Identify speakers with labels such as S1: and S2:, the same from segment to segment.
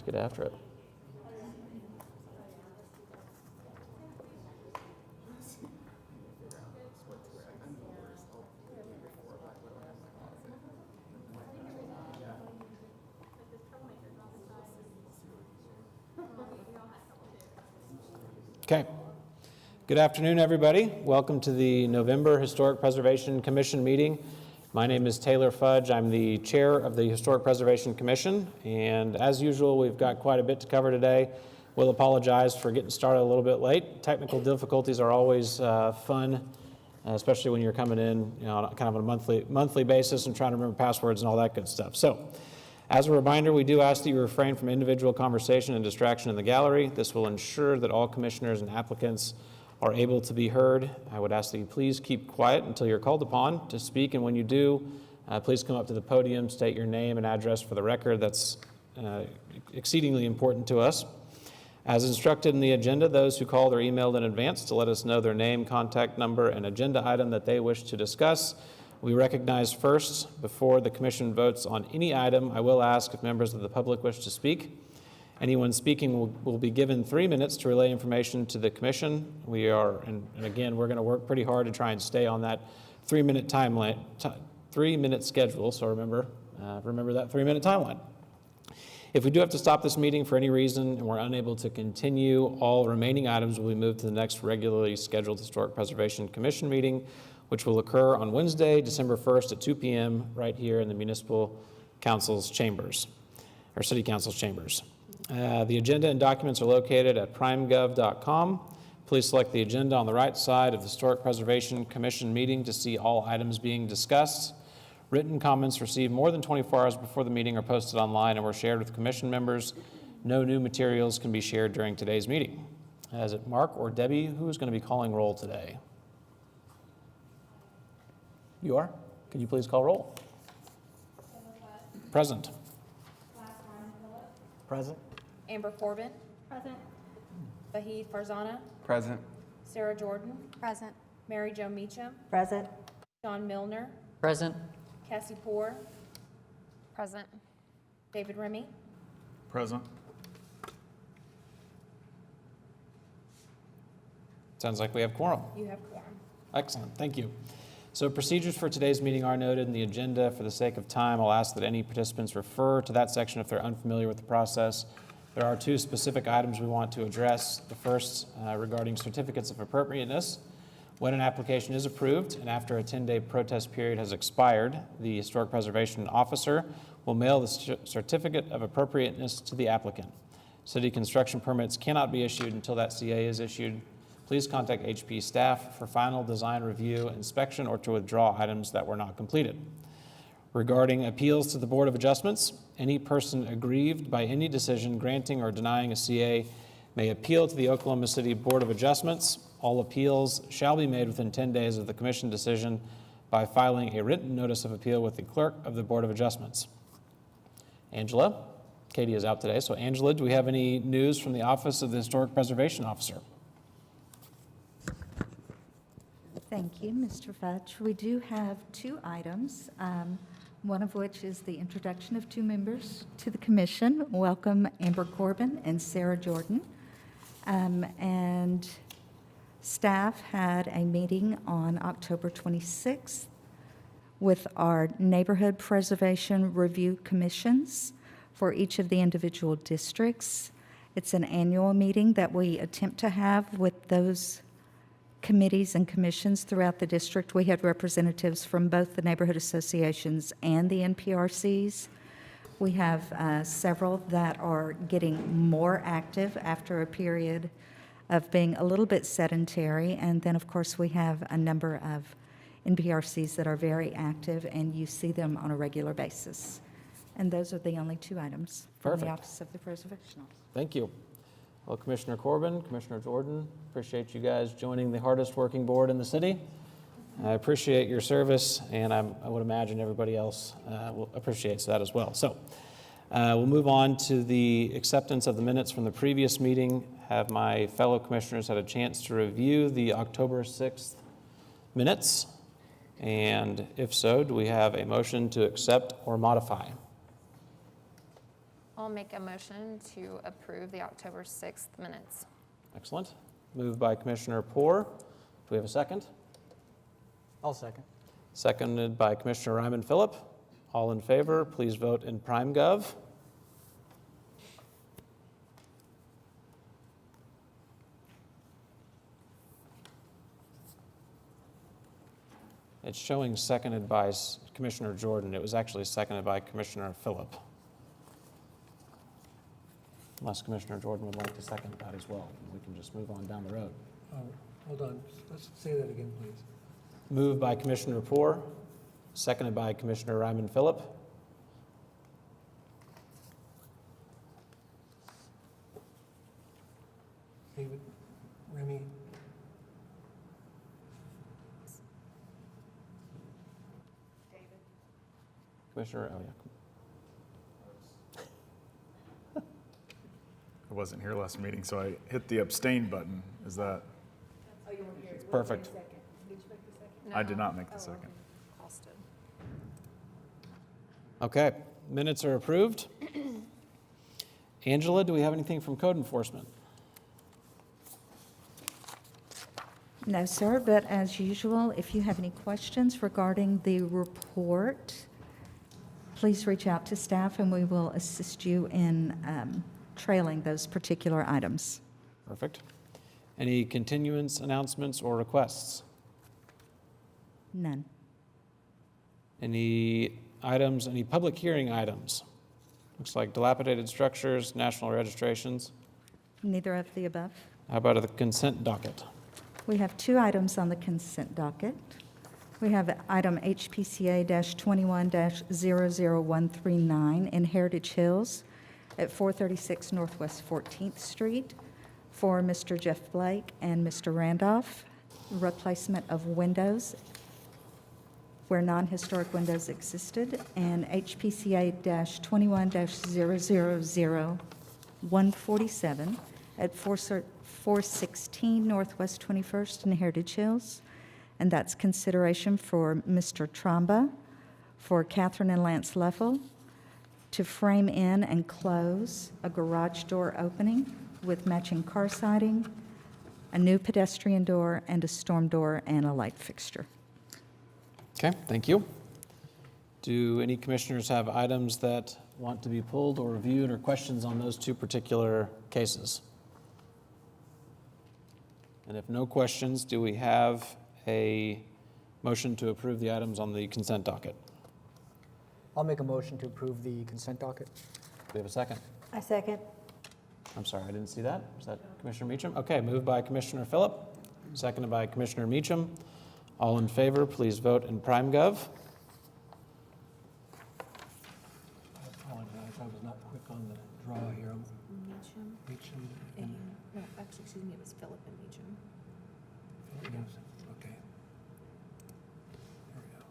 S1: Let's get after it. Okay. Good afternoon, everybody. Welcome to the November Historic Preservation Commission meeting. My name is Taylor Fudge. I'm the chair of the Historic Preservation Commission, and as usual, we've got quite a bit to cover today. We'll apologize for getting started a little bit late. Technical difficulties are always fun, especially when you're coming in, on kind of a monthly basis and trying to remember passwords and all that good stuff. So, as a reminder, we do ask that you refrain from individual conversation and distraction in the gallery. This will ensure that all commissioners and applicants are able to be heard. I would ask that you please keep quiet until you're called upon to speak, and when you do, please come up to the podium, state your name and address for the record. That's exceedingly important to us. As instructed in the agenda, those who called or emailed in advance to let us know their name, contact number, and agenda item that they wish to discuss, we recognize first. Before the commission votes on any item, I will ask if members of the public wish to speak. Anyone speaking will be given 3 minutes to relay information to the commission. And again, we're going to work pretty hard to try and stay on that 3-minute timeline, 3-minute schedule. So remember that 3-minute timeline. If we do have to stop this meeting for any reason and we're unable to continue, all remaining items will be moved to the next regularly scheduled Historic Preservation Commission meeting, which will occur on Wednesday, December 1st at 2 p.m. right here in the Municipal Council's chambers, or City Council's chambers. The agenda and documents are located at primegov.com. Please select the agenda on the right side of the Historic Preservation Commission meeting to see all items being discussed. Written comments received more than 24 hours before the meeting are posted online and were shared with commission members. No new materials can be shared during today's meeting. Is it Mark or Debbie who is going to be calling roll today? You are? Could you please call roll? Present.
S2: Present.
S3: Amber Corbin.
S4: Present.
S3: Vahid Farzana.
S2: Present.
S3: Sarah Jordan.
S4: Present.
S3: Mary Jo Meacham.
S4: Present.
S3: Sean Milner.
S5: Present.
S3: Cassie Poore.
S4: Present.
S3: David Remy.
S2: Present.
S1: Sounds like we have quorum.
S3: You have quorum.
S1: Excellent, thank you. So procedures for today's meeting are noted in the agenda. For the sake of time, I'll ask that any participants refer to that section if they're unfamiliar with the process. There are 2 specific items we want to address. The first regarding certificates of appropriateness. When an application is approved and after a 10-day protest period has expired, the Historic Preservation Officer will mail the certificate of appropriateness to the applicant. City construction permits cannot be issued until that CA is issued. Please contact HP staff for final design review, inspection, or to withdraw items that were not completed. Regarding appeals to the Board of Adjustments, any person aggrieved by any decision granting or denying a CA may appeal to the Oklahoma City Board of Adjustments. All appeals shall be made within 10 days of the commission decision by filing a written notice of appeal with the clerk of the Board of Adjustments. Angela, Katie is out today, so Angela, do we have any news from the Office of the Historic Preservation Officer?
S6: Thank you, Mr. Fudge. We do have 2 items, one of which is the introduction of 2 members to the commission. Welcome Amber Corbin and Sarah Jordan. And staff had a meeting on October 26th with our neighborhood preservation review commissions for each of the individual districts. It's an annual meeting that we attempt to have with those committees and commissions throughout the district. We had representatives from both the neighborhood associations and the NPRCs. We have several that are getting more active after a period of being a little bit sedentary. And then, of course, we have a number of NPRCs that are very active, and you see them on a regular basis. And those are the only 2 items from
S1: Perfect.
S6: the Office of the Preservation Officer.
S1: Thank you. Well, Commissioner Corbin, Commissioner Jordan, appreciate you guys joining the hardest working board in the city. I appreciate your service, and I would imagine everybody else appreciates that as well. So we'll move on to the acceptance of the minutes from the previous meeting. Have my fellow commissioners had a chance to review the October 6th minutes? And if so, do we have a motion to accept or modify?
S4: I'll make a motion to approve the October 6th minutes.
S1: Excellent. Moved by Commissioner Poore. Do we have a second?
S2: I'll second.
S1: Seconded by Commissioner Ryman Phillip. All in favor, please vote in prime gov. It's showing seconded by Commissioner Jordan. It was actually seconded by Commissioner Phillip. Unless Commissioner Jordan would like to second that as well. We can just move on down the road.
S2: Hold on, let's say that again, please.
S1: Moved by Commissioner Poore, seconded by Commissioner Ryman Phillip.
S2: David, Remy,
S1: Commissioner, oh yeah.
S5: I wasn't here last meeting, so I hit the abstain button. Is that?
S1: Perfect.
S5: I did not make the second.
S4: Cost did.
S1: Okay, minutes are approved. Angela, do we have anything from code enforcement?
S6: No, sir, but as usual, if you have any questions regarding the report, please reach out to staff and we will assist you in trailing those particular items.
S1: Perfect. Any continuance announcements or requests?
S6: None.
S1: Any items, any public hearing items? Looks like dilapidated structures, national registrations.
S6: Neither of the above.
S1: How about the consent docket?
S6: We have two items on the consent docket. We have item HPCA-21-00139 in Heritage Hills at 436 Northwest 14th Street for Mr. Jeff Blake and Mr. Randolph, replacement of windows where non-historic windows existed, and HPCA-21-000-147 at 416 Northwest 21st in Heritage Hills. And that's consideration for Mr. Tromba, for Catherine and Lance Leffel, to frame in and close a garage door opening with matching car siding, a new pedestrian door, and a storm door and a light fixture.
S1: Okay, thank you. Do any commissioners have items that want to be pulled or reviewed or questions on those two particular cases? And if no questions, do we have a motion to approve the items on the consent docket?
S2: I'll make a motion to approve the consent docket.
S1: Do we have a second?
S6: I second.
S1: I'm sorry, I didn't see that. Is that Commissioner Meacham? Okay, moved by Commissioner Phillip, seconded by Commissioner Meacham. All in favor, please vote in prime gov.
S2: I apologize, I was not quick on the draw here.
S3: Meacham.
S2: Meacham
S3: And, no, actually, excuse me, it was Philip and Meacham.
S2: yes, okay. There we go.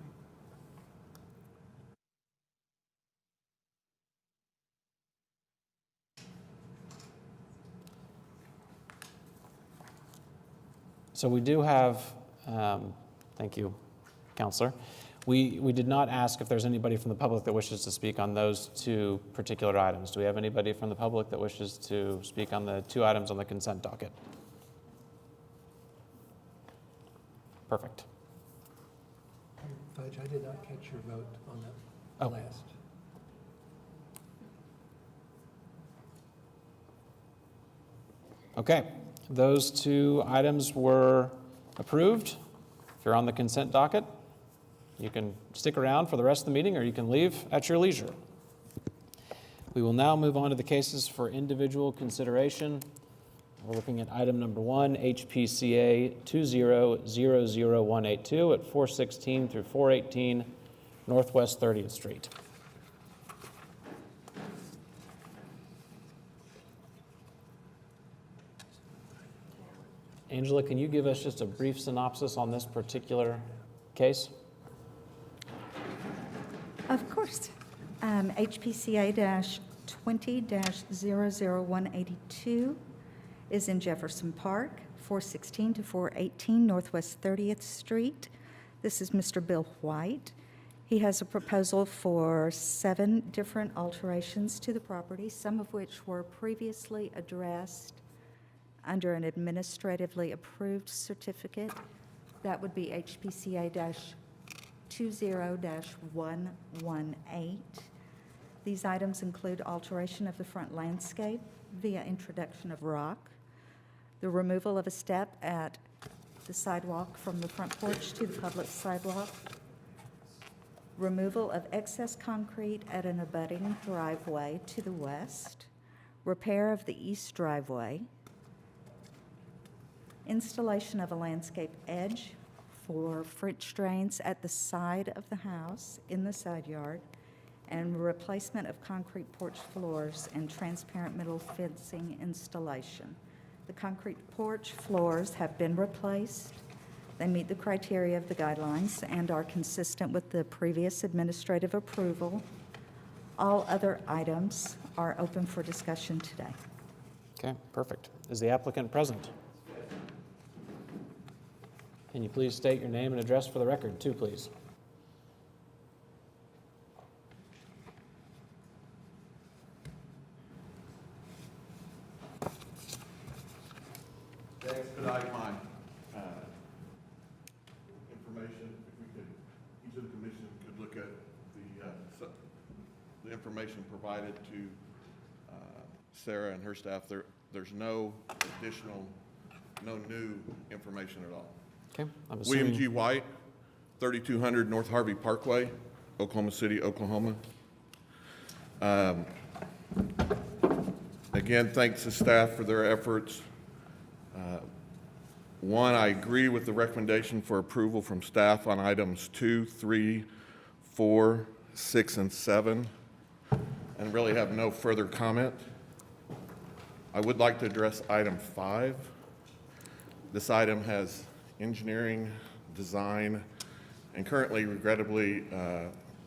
S1: So we do have, thank you, Counselor. We did not ask if there's anybody from the public that wishes to speak on those two particular items. Do we have anybody from the public that wishes to speak on the two items on the consent docket? Perfect.
S2: Fudge, I did not catch your vote on that
S1: Oh.
S2: last.
S1: Okay, those two items were approved. If you're on the consent docket, you can stick around for the rest of the meeting or you can leave at your leisure. We will now move on to the cases for individual consideration. We're looking at item number 1, HPCA 2000182 at 416 through 418 Northwest 30th Street. Angela, can you give us just a brief synopsis on this particular case?
S6: Of course. HPCA-20-00182 is in Jefferson Park, 416 to 418 Northwest 30th Street. This is Mr. Bill White. He has a proposal for 7 different alterations to the property, some of which were previously addressed under an administratively approved certificate. That would be HPCA-20-118. These items include alteration of the front landscape via introduction of rock, the removal of a step at the sidewalk from the front porch to the public sidewalk, removal of excess concrete at an abutting driveway to the west, repair of the east driveway, installation of a landscape edge for French drains at the side of the house in the side yard, and replacement of concrete porch floors and transparent metal fencing installation. The concrete porch floors have been replaced. They meet the criteria of the guidelines and are consistent with the previous administrative approval. All other items are open for discussion today.
S1: Okay, perfect. Is the applicant present? Can you please state your name and address for the record, too, please?
S7: To expedite my information, if we could, each of the commission could look at the information provided to Sarah and her staff. There's no additional, no new information at all.
S1: Okay, I'm
S7: William
S1: assuming.
S7: G. White, 3200 North Harvey Parkway, Oklahoma City, Oklahoma. Again, thanks to staff for their efforts. One, I agree with the recommendation for approval from staff on items 2, 3, 4, 6, and 7, and really have no further comment. I would like to address item 5. This item has engineering, design, and currently, regrettably,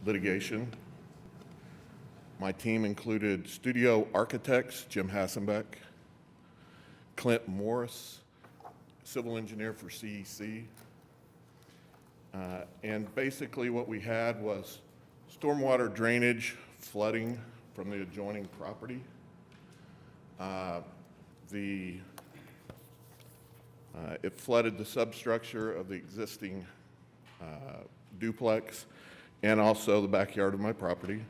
S7: litigation. My team included studio architects, Jim Hassenbeck, Clint Morris, civil engineer for CEC. And basically what we had was stormwater drainage flooding from the adjoining property. It flooded the substructure of the existing duplex and also the backyard of my property.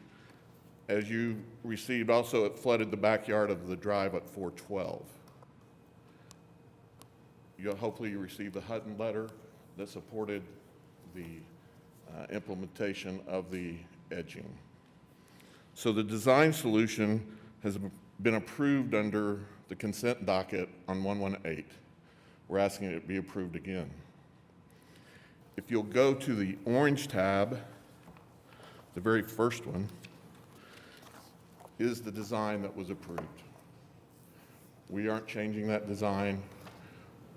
S7: As you received, also it flooded the backyard of the drive at 412. Hopefully you received the Hutton letter that supported the implementation of the edging. So the design solution has been approved under the consent docket on 118. We're asking it to be approved again. If you'll go to the orange tab, the very first one, is the design that was approved. We aren't changing that design.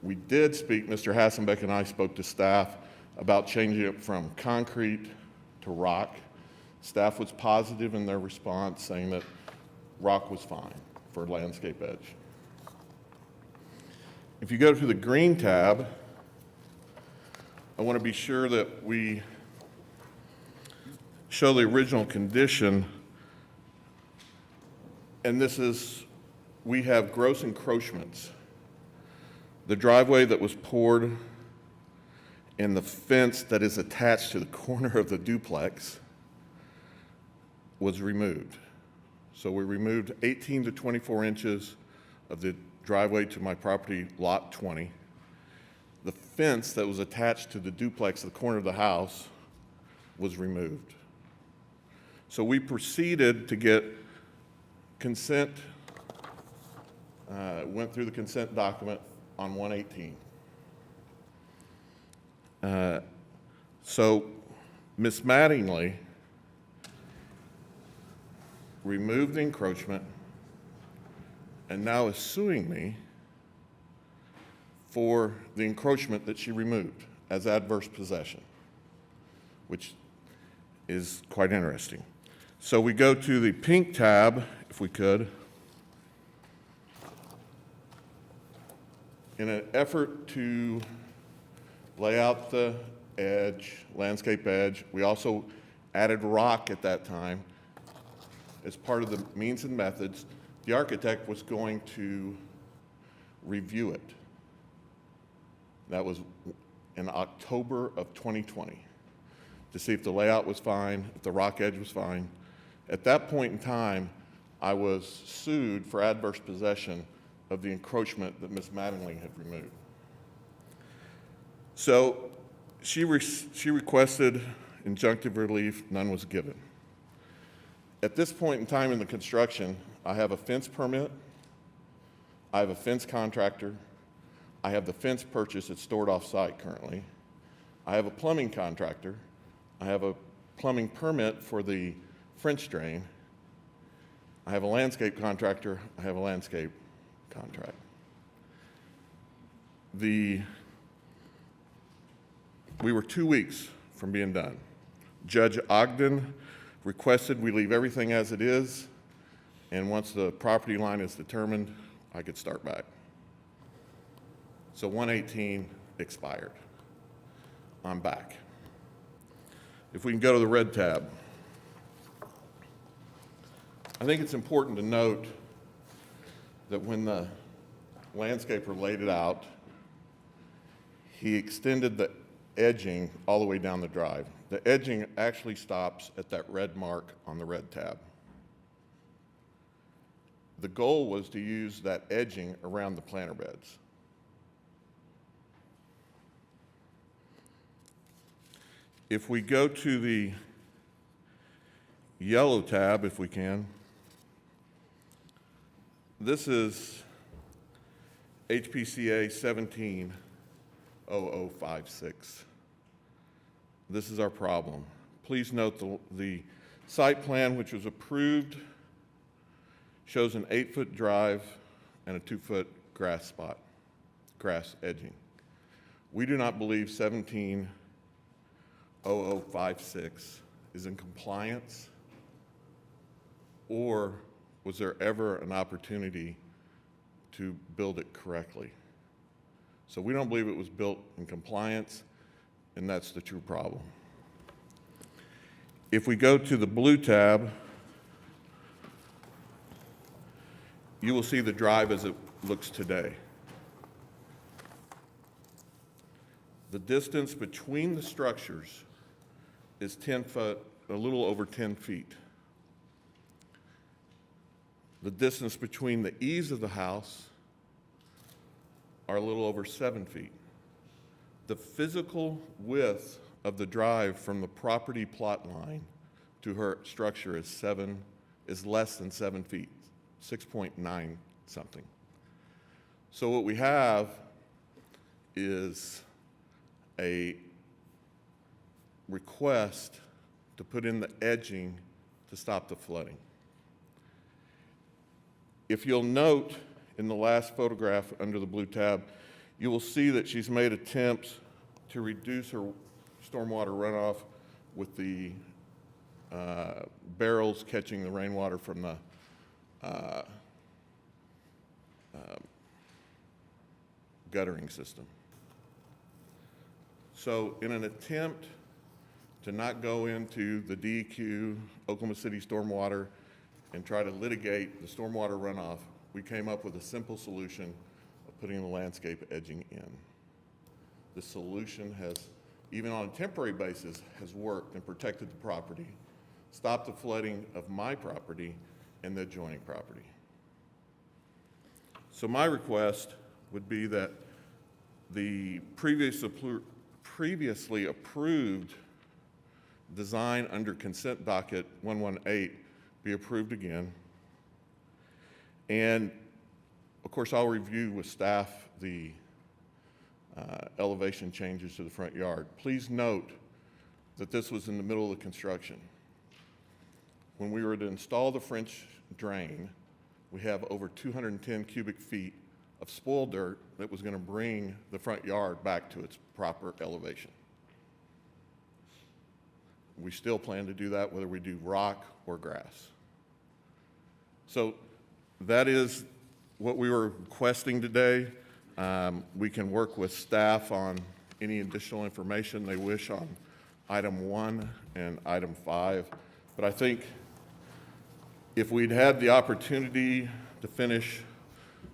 S7: We did speak, Mr. Hassenbeck and I spoke to staff about changing it from concrete to rock. Staff was positive in their response, saying that rock was fine for landscape edge. If you go to the green tab, I want to be sure that we show the original condition. And this is, we have gross encroachments. The driveway that was poured and the fence that is attached to the corner of the duplex was removed. So we removed 18 to 24 inches of the driveway to my property, lot 20. The fence that was attached to the duplex at the corner of the house was removed. So we proceeded to get consent, went through the consent document on 118. So Ms. Mattingly removed the encroachment and now is suing me for the encroachment that she removed as adverse possession, which is quite interesting. So we go to the pink tab, if we could. In an effort to lay out the edge, landscape edge, we also added rock at that time as part of the means and methods. The architect was going to review it. That was in October of 2020 to see if the layout was fine, if the rock edge was fine. At that point in time, I was sued for adverse possession of the encroachment that Ms. Mattingly had removed. So she requested injunctive relief, none was given. At this point in time in the construction, I have a fence permit, I have a fence contractor, I have the fence purchase that's stored off-site currently, I have a plumbing contractor, I have a plumbing permit for the French drain, I have a landscape contractor, I have a landscape contract. We were 2 weeks from being done. Judge Ogden requested we leave everything as it is, and once the property line is determined, I could start back. So 118 expired. I'm back. If we can go to the red tab. I think it's important to note that when the landscaper laid it out, he extended the edging all the way down the drive. The edging actually stops at that red mark on the red tab. The goal was to use that edging around the planter beds. If we go to the yellow tab, if we can, this is HPCA 170056. This is our problem. Please note the site plan, which was approved, shows an 8-foot drive and a 2-foot grass spot, grass edging. We do not believe 170056 is in compliance, or was there ever an opportunity to build it correctly? So we don't believe it was built in compliance, and that's the true problem. If we go to the blue tab, you will see the drive as it looks today. The distance between the structures is 10 foot, a little over 10 feet. The distance between the eaves of the house are a little over 7 feet. The physical width of the drive from the property plot line to her structure is less than 7 feet, 6.9 something. So what we have is a request to put in the edging to stop the flooding. If you'll note in the last photograph under the blue tab, you will see that she's made attempts to reduce her stormwater runoff with the barrels catching the rainwater from the guttering system. So in an attempt to not go into the DEQ, Oklahoma City Stormwater, and try to litigate the stormwater runoff, we came up with a simple solution of putting the landscape edging in. The solution has, even on a temporary basis, has worked and protected the property, stopped the flooding of my property and the adjoining property. So my request would be that the previously approved design under consent docket 118 be approved again. And of course, I'll review with staff the elevation changes to the front yard. Please note that this was in the middle of the construction. When we were to install the French drain, we have over 210 cubic feet of spoil dirt that was going to bring the front yard back to its proper elevation. We still plan to do that whether we do rock or grass. So that is what we were requesting today. We can work with staff on any additional information they wish on item 1 and item 5, but I think if we'd had the opportunity to finish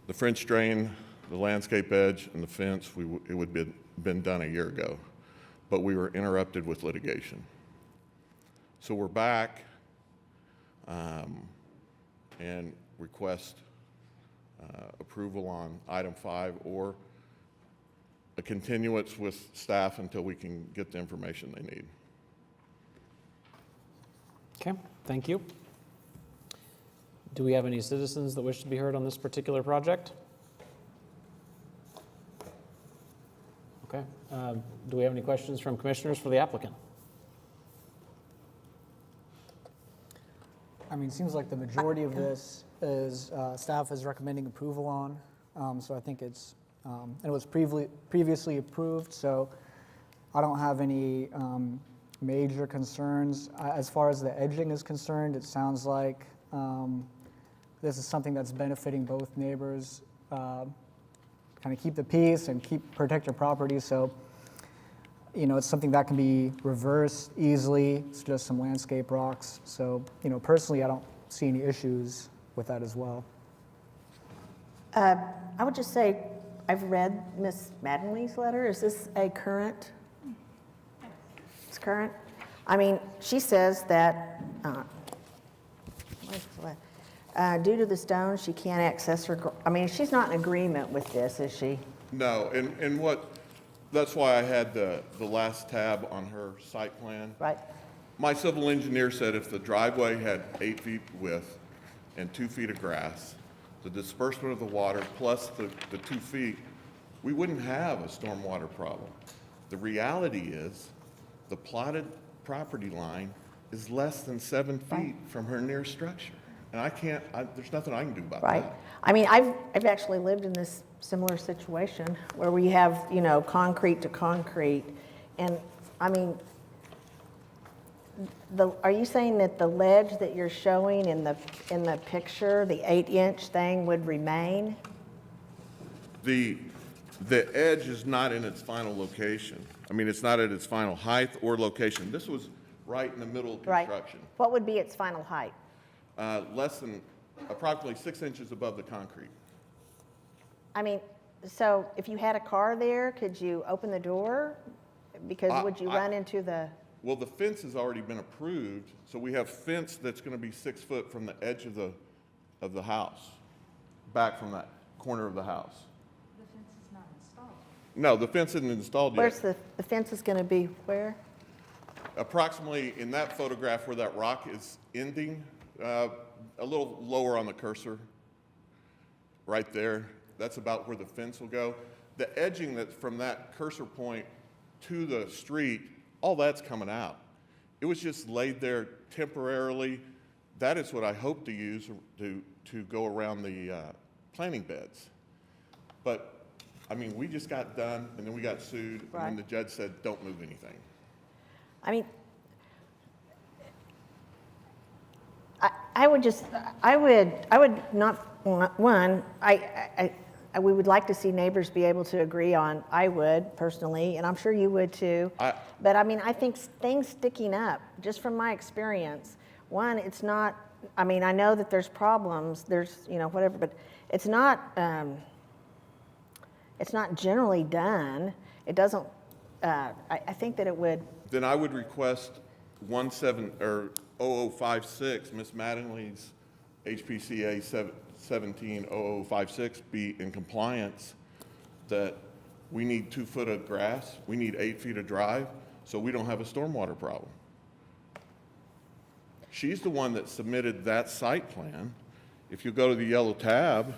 S7: the French drain, the landscape edge, and the fence, it would have been done a year ago, but we were interrupted with litigation. So we're back and request approval on item 5 or a continuance with staff until we can get the information they need.
S1: Okay, thank you. Do we have any citizens that wish to be heard on this particular project? Okay, do we have any questions from commissioners for the applicant?
S8: I mean, it seems like the majority of this is, staff is recommending approval on, so I think it's, and it was previously approved, so I don't have any major concerns. As far as the edging is concerned, it sounds like this is something that's benefiting both neighbors, kind of keep the peace and protect your property, so it's something that can be reversed easily. It's just some landscape rocks. So, personally, I don't see any issues with that as well.
S9: I would just say, I've read Ms. Mattingly's letter. Is this a current? It's current? I mean, she says that due to the stone, she can't access her, I mean, she's not in agreement with this, is she?
S7: No, and that's why I had the last tab on her site plan.
S9: Right.
S7: My civil engineer said if the driveway had 8 feet width and 2 feet of grass, the disbursement of the water plus the 2 feet, we wouldn't have a stormwater problem. The reality is the plotted property line is less than 7 feet from her near structure. And there's nothing I can do about
S9: Right.
S7: that.
S9: I mean, I've actually lived in this similar situation where we have, concrete to concrete. And I mean, are you saying that the ledge that you're showing in the picture, the 8-inch thing, would remain?
S7: The edge is not in its final location. I mean, it's not at its final height or location. This was right in the middle of
S9: Right.
S7: construction.
S9: What would be its final height?
S7: Less than approximately 6 inches above the concrete.
S9: I mean, so if you had a car there, could you open the door? Because would you run into the...
S7: Well, the fence has already been approved, so we have fence that's going to be 6 foot from the edge of the house, back from that corner of the house.
S6: The fence is not installed.
S7: No, the fence isn't installed yet.
S9: Where's the fence is going to be where?
S7: Approximately in that photograph where that rock is ending, a little lower on the cursor, right there. That's about where the fence will go. The edging that's from that cursor point to the street, all that's coming out. It was just laid there temporarily. That is what I hope to use to go around the planting beds. But, I mean, we just got done, and then we got sued, and then
S9: Right.
S7: the judge said, don't move anything.
S9: I mean, I would not, one, we would like to see neighbors be able to agree on, I would personally, and I'm sure you would too. But I mean, I think things sticking up, just from my experience, one, it's not, I mean, I know that there's problems, there's, whatever, but it's not generally done. It doesn't, I think that it would.
S7: Then I would request 0056, Ms. Mattingly's HPCA 170056 be in compliance, that we need 2 foot of grass, we need 8 feet of drive, so we don't have a stormwater problem. She's the one that submitted that site plan. If you go to the yellow tab.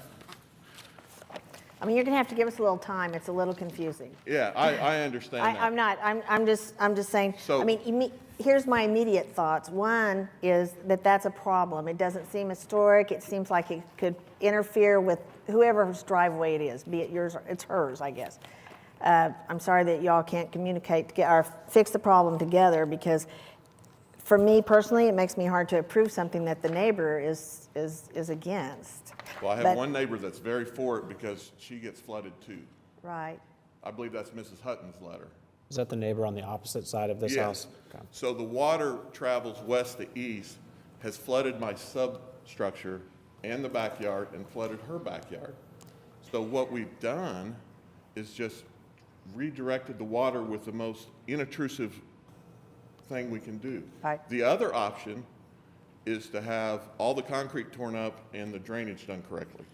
S9: I mean, you're gonna have to give us a little time. It's a little confusing.
S7: Yeah, I understand that.
S9: I'm not. I'm just saying.
S7: So-
S9: I mean, here's my immediate thoughts. One is that that's a problem. It doesn't seem historic. It seems like it could interfere with whoever's driveway it is, be it yours or it's hers, I guess. I'm sorry that y'all can't communicate or fix the problem together, because for me personally, it makes me hard to approve something that the neighbor is against.
S7: Well, I have
S9: But-
S7: one neighbor that's very for it because she gets flooded too.
S9: Right.
S7: I believe that's Mrs. Hutton's letter.
S1: Is that the neighbor on the opposite side of this house?
S7: Yes.
S1: Okay.
S7: So the water travels west to east, has flooded my substructure and the backyard and flooded her backyard. So what we've done is just redirected the water with the most inintrusive thing we can do.
S9: Right.
S7: The other option is to have all the concrete torn up and the drainage done correctly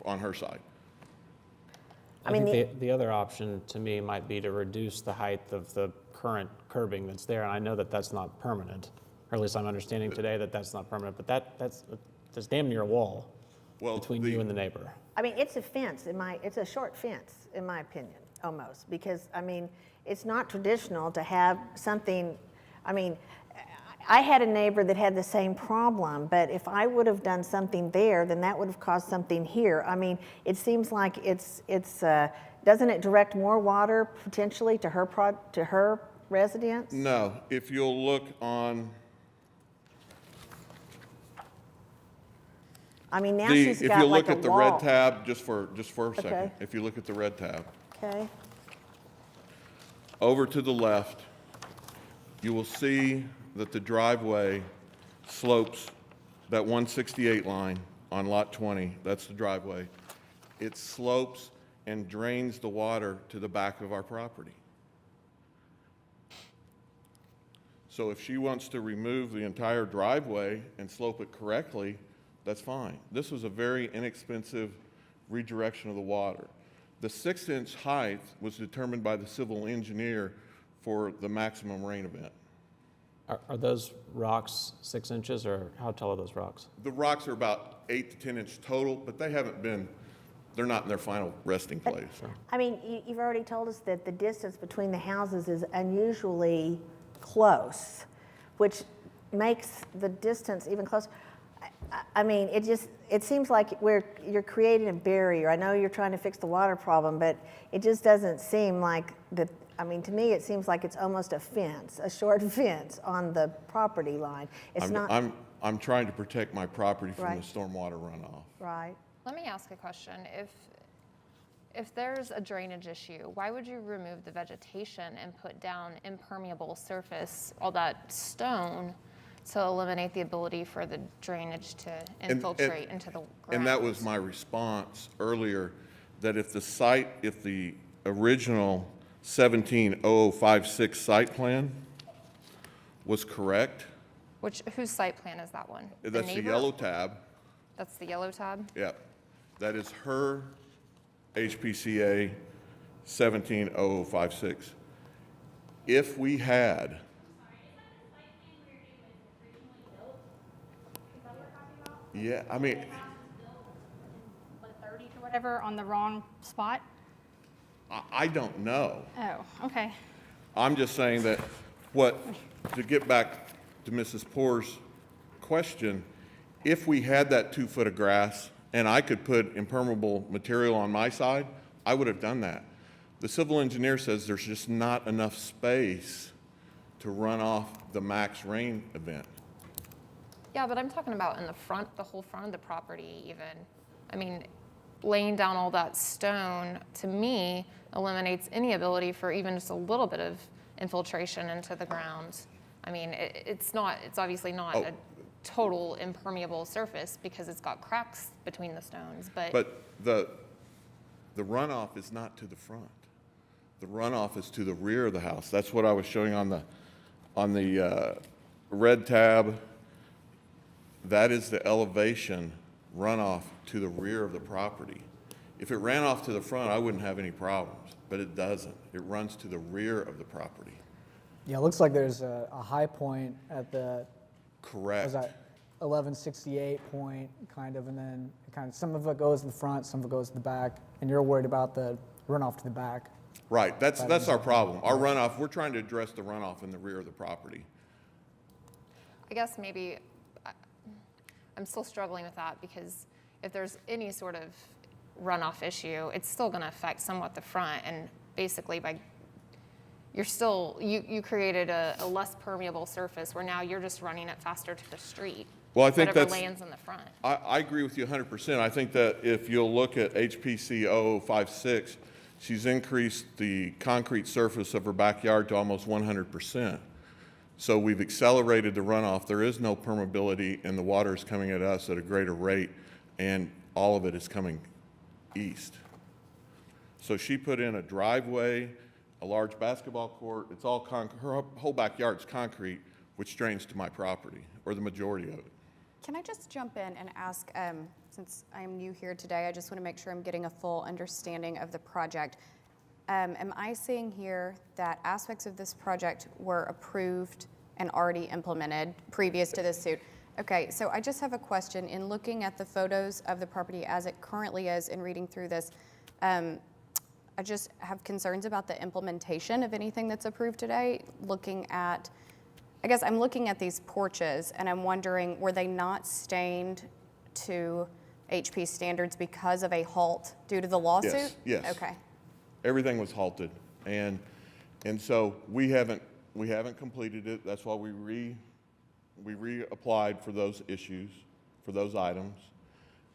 S7: on her side.
S1: I
S9: mean,
S1: think the other option to me might be to reduce the height of the current curbing that's there. And I know that that's not permanent, or at least I'm understanding today that that's not permanent, but that's damn near a wall
S7: Well,
S1: between you and the neighbor.
S9: I mean, it's a fence, it's a short fence, in my opinion, almost, because, I mean, it's not traditional to have something, I mean, I had a neighbor that had the same problem, but if I would have done something there, then that would have caused something here. I mean, it seems like doesn't it direct more water potentially to her residence?
S7: No, if you'll look on
S9: I mean, now she's
S7: if
S9: got
S7: you
S9: like
S7: look
S9: a
S7: at the
S9: wall.
S7: red tab, just for a second,
S9: Okay.
S7: if you look at the red tab,
S9: Okay,
S7: over to the left, you will see that the driveway slopes that 168 line on lot 20. That's the driveway. It slopes and drains the water to the back of our property. So if she wants to remove the entire driveway and slope it correctly, that's fine. This was a very inexpensive redirection of the water. The 6-inch height was determined by the civil engineer for the maximum rain event.
S1: Are those rocks 6 inches, or how tall are those rocks?
S7: The rocks are about 8 to 10 inch total, but they're not in their final resting place.
S9: I mean, you've already told us that the distance between the houses is unusually close, which makes the distance even closer. I mean, it seems like you're creating a barrier. I know you're trying to fix the water problem, but it just doesn't seem like that. I mean, to me, it seems like it's almost a fence, a short fence on the property line. It's not
S7: I'm trying to protect my property from
S9: Right.
S7: the stormwater runoff.
S9: right.
S4: Let me ask a question. If there's a drainage issue, why would you remove the vegetation and put down impermeable surface, all that stone, to eliminate the ability for the drainage to infiltrate into the ground?
S7: And that was my response earlier, that if the original 170056 site plan was correct,
S4: Whose site plan is that one?
S7: that's the
S4: neighbor?
S7: yellow tab,
S4: That's the yellow tab?
S7: yeah, that is her HPCA 170056. If we had, yeah, I mean,
S10: What, 30 or whatever on the wrong spot?
S7: I don't know.
S10: Oh, okay.
S7: I'm just saying that to get back to Mrs. Poor's question, if we had that 2 foot of grass and I could put impermeable material on my side, I would have done that. The civil engineer says there's just not enough space to run off the max rain event.
S4: Yeah, but I'm talking about in the front, the whole front of the property even. I mean, laying down all that stone, to me, eliminates any ability for even just a little bit of infiltration into the ground. I mean, it's obviously not a total impermeable surface because it's got cracks between the stones, but
S7: the runoff is not to the front. The runoff is to the rear of the house. That's what I was showing on the red tab. That is the elevation runoff to the rear of the property. If it ran off to the front, I wouldn't have any problems, but it doesn't. It runs to the rear of the property.
S8: Yeah, it looks like there's a high point at the,
S7: Correct.
S8: was that 1168 point, kind of, and then some of it goes to the front, some of it goes to the back, and you're worried about the runoff to the back.
S7: Right, that's our problem. Our runoff, we're trying to address the runoff in the rear of the property.
S4: I guess maybe I'm still struggling with that because if there's any sort of runoff issue, it's still going to affect somewhat the front, and basically you created a less permeable surface where now you're just running it faster to the street.
S7: Well, I think
S4: whatever
S7: that's,
S4: lands in the front.
S7: I agree with you 100%. I think that if you'll look at HPC 0056, She's increased the concrete surface of her backyard to almost 100%. So we've accelerated the runoff. There is no permeability, and the water is coming at us at a greater rate, and all of it is coming east. So she put in a driveway, a large basketball court. It's all her whole backyard's concrete, which drains to my property, or the majority of it.
S10: Can I just jump in and ask, since I am new here today, I just want to make sure I'm getting a full understanding of the project. Am I seeing here that aspects of this project were approved and already implemented previous to this suit? Okay, so I just have a question. In looking at the photos of the property as it currently is and reading through this, I just have concerns about the implementation of anything that's approved today. I guess I'm looking at these porches and I'm wondering, were they not stained to HP standards because of a halt due to the lawsuit?
S7: Yes.
S10: Okay.
S7: Everything was halted, and so we haven't completed it. That's why we reapplied for those issues, for those items,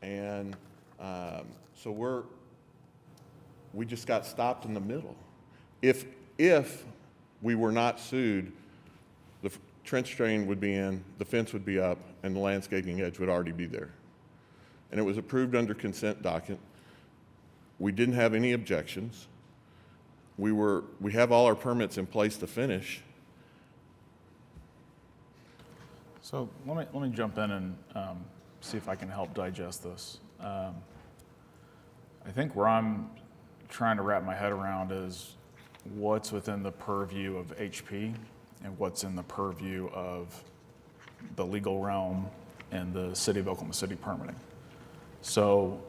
S7: and so we just got stopped in the middle. If we were not sued, the trench drain would be in, the fence would be up, and the landscaping edge would already be there. And it was approved under consent docket. We didn't have any objections. We have all our permits in place to finish.
S5: So let me jump in and see if I can help digest this. I think where I'm trying to wrap my head around is what's within the purview of HP and what's in the purview of the legal realm and the City of Oklahoma City permitting. So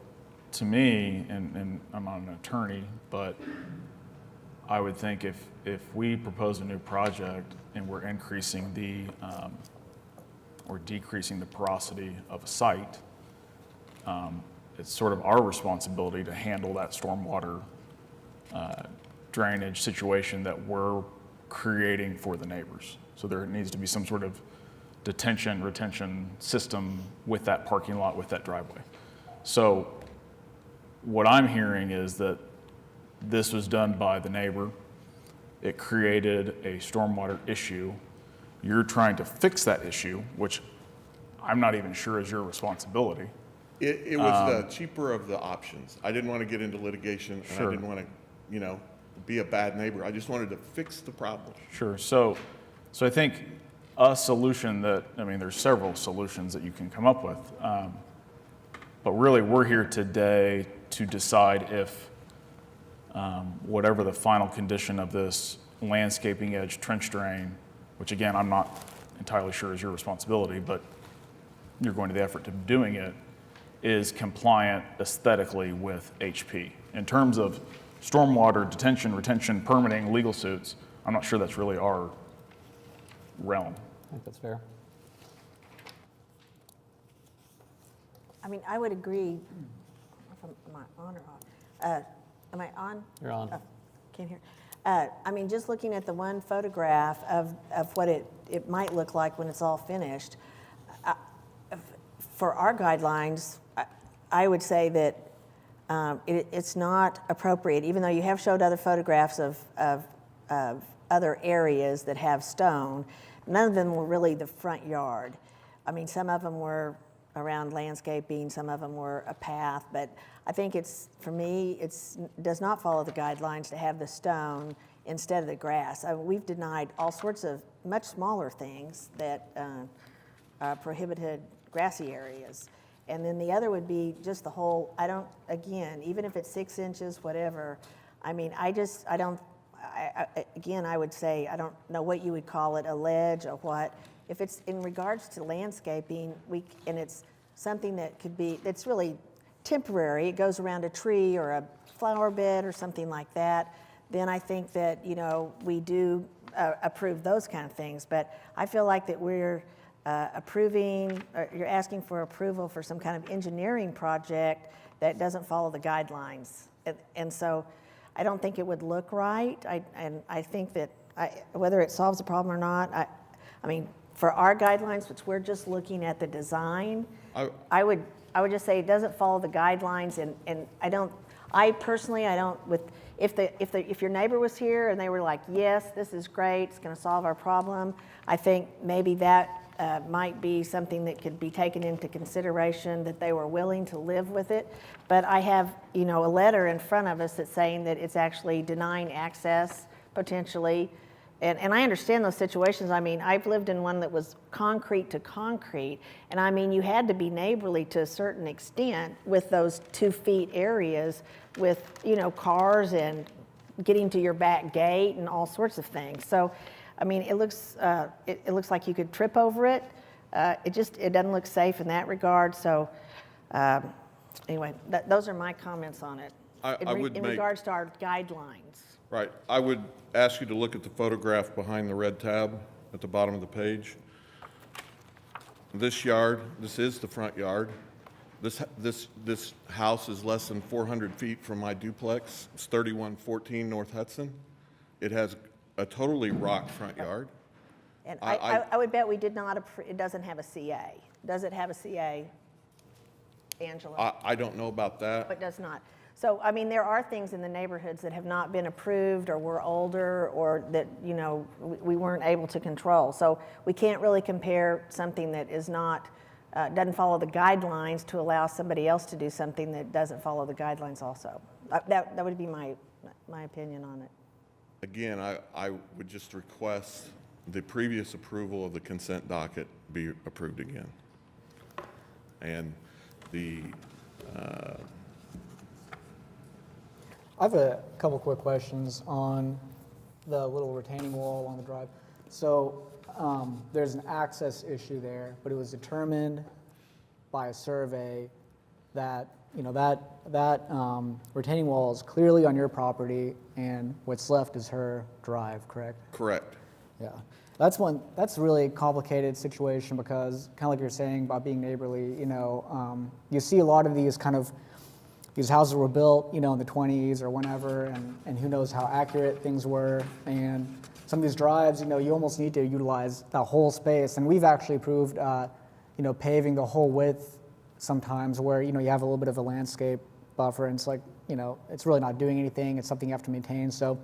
S5: to me, and I'm not an attorney, but I would think if we propose a new project and we're increasing or decreasing the porosity of a site, it's sort of our responsibility to handle that stormwater drainage situation that we're creating for the neighbors. So there needs to be some sort of retention system with that parking lot, with that driveway. So what I'm hearing is that this was done by the neighbor. It created a stormwater issue. You're trying to fix that issue, which I'm not even sure is your responsibility.
S7: It was the cheaper of the options. I didn't want to get into litigation, and I didn't want to, be a bad neighbor. I just wanted to fix the problem.
S5: Sure. So I think a solution there's several solutions that you can come up with. But really, we're here today to decide if whatever the final condition of this landscaping edge trench drain, which again, I'm not entirely sure is your responsibility, but you're going to the effort to doing it, is compliant aesthetically with HP. In terms of stormwater detention, retention, permitting, legal suits, I'm not sure that's really our realm.
S1: I think that's fair.
S9: I mean, I would agree. Am I on or off? Am I on?
S1: You're on.
S9: Oh, can't hear. I mean, just looking at the one photograph of what it might look like when it's all finished, for our guidelines, I would say that it's not appropriate, even though you have showed other photographs of other areas that have stone. None of them were really the front yard. I mean, some of them were around landscaping, some of them were a path, but I think for me, it does not follow the guidelines to have the stone instead of the grass. We've denied all sorts of much smaller things that prohibited grassy areas. And then the other would be just the whole, again, even if it's 6 inches, whatever, I mean, I would say, I don't know what you would call it, a ledge or what. If it's in regards to landscaping, and it's something that's really temporary, it goes around a tree or a flower bed or something like that, then I think that, we do approve those kind of things. But I feel like that we're you're asking for approval for some kind of engineering project that doesn't follow the guidelines. And so I don't think it would look right. I think that whether it solves the problem or not, I mean, for our guidelines, which we're just looking at the design, I would just say it doesn't follow the guidelines, and I personally don't, if your neighbor was here and they were like, yes, this is great, it's going to solve our problem, I think maybe that might be something that could be taken into consideration, that they were willing to live with it. But I have, a letter in front of us that's saying that it's actually denying access potentially. And I understand those situations. I mean, I've lived in one that was concrete to concrete, and I mean, you had to be neighborly to a certain extent with those 2 feet areas with, cars and getting to your back gate and all sorts of things. So, I mean, it looks like you could trip over it. It doesn't look safe in that regard. So, anyway, those are my comments on it. In regards to our guidelines.
S7: Right. I would ask you to look at the photograph behind the red tab at the bottom of the page. This yard, this is the front yard. This house is less than 400 feet from my duplex. It's 3114 North Hudson. It has a totally rock front yard.
S9: And I would bet we did not, it doesn't have a CA. Does it have a CA, Angela?
S7: I don't know about that.
S9: It does not. So, I mean, there are things in the neighborhoods that have not been approved or were older or that, we weren't able to control. So we can't really compare something that is not, doesn't follow the guidelines to allow somebody else to do something that doesn't follow the guidelines also. That would be my opinion on it.
S7: Again, I would just request the previous approval of the consent docket be approved again. And the,
S8: I have a couple quick questions on the little retaining wall along the drive. So there's an access issue there, but it was determined by a survey that that retaining wall is clearly on your property, and what's left is her drive, correct?
S7: correct.
S8: Yeah, that's a really complicated situation because kind of like you're saying about being neighborly, you see a lot of these these houses were built, in the 20s or whenever, and who knows how accurate things were. And some of these drives, you almost need to utilize that whole space. And we've actually approved, paving the whole width sometimes where, you have a little bit of a landscape buffer, and it's like, it's really not doing anything. It's something you have to maintain. So,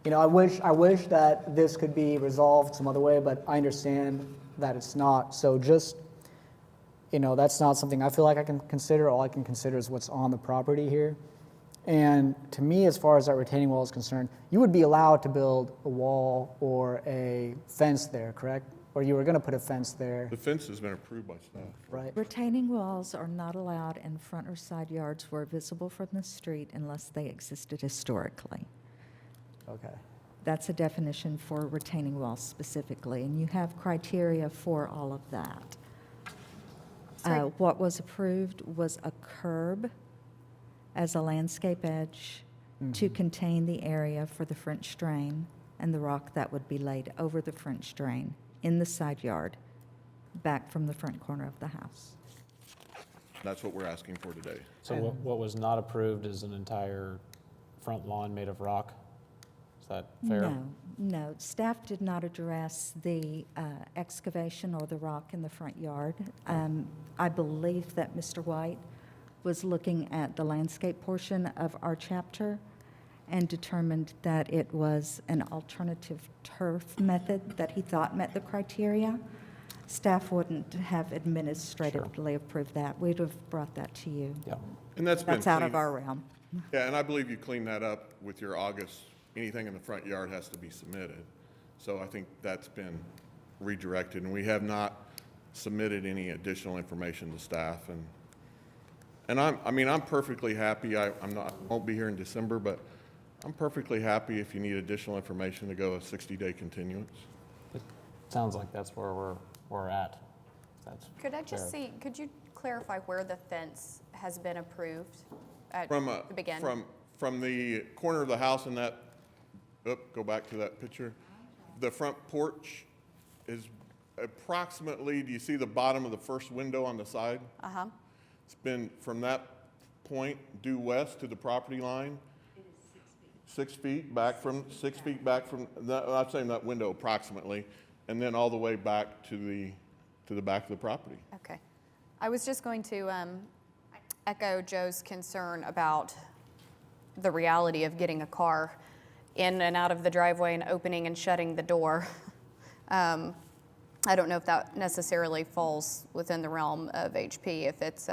S8: I wish that this could be resolved some other way, but I understand that it's not. So just, that's not something I feel like I can consider. All I can consider is what's on the property here. And to me, as far as that retaining wall is concerned, you would be allowed to build a wall or a fence there, correct? Or you were going to put a fence there,
S7: The fence has been approved by staff.
S8: right?
S6: Retaining walls are not allowed in front or side yards where visible from the street unless they existed historically.
S8: Okay.
S6: That's a definition for retaining walls specifically, and you have criteria for all of that. What was approved was a curb as a landscape edge to contain the area for the French drain and the rock that would be laid over the French drain in the side yard, back from the front corner of the house.
S7: That's what we're asking for today.
S1: So what was not approved is an entire front lawn made of rock? Is that fair?
S6: No, staff did not address the excavation or the rock in the front yard. I believe that Mr. White was looking at the landscape portion of our chapter and determined that it was an alternative turf method that he thought met the criteria. Staff wouldn't have administratively approved that. We'd have brought that to you.
S1: Yeah.
S7: And that's been
S6: That's out of
S7: cleaned-
S6: our realm.
S7: Yeah, and I believe you cleaned that up with your August, anything in the front yard has to be submitted. So I think that's been redirected, and we have not submitted any additional information to staff. And I'm perfectly happy, won't be here in December, but I'm perfectly happy if you need additional information to go a 60-day continuance.
S1: It sounds like that's where we're at. That's
S10: Could I just
S1: fair.
S10: see, could you clarify where the fence has been approved at
S7: From,
S10: the beginning?
S7: from the corner of the house in that, go back to that picture. The front porch is approximately, do you see the bottom of the first window on the side?
S10: Uh-huh.
S7: It's been from that point due west to the property line. 6 feet back from, 6 feet back from, I'm saying that window approximately, and then all the way back to the back of the property.
S10: Okay. I was just going to echo Joe's concern about the reality of getting a car in and out of the driveway and opening and shutting the door. I don't know if that necessarily falls within the realm of HP, if it's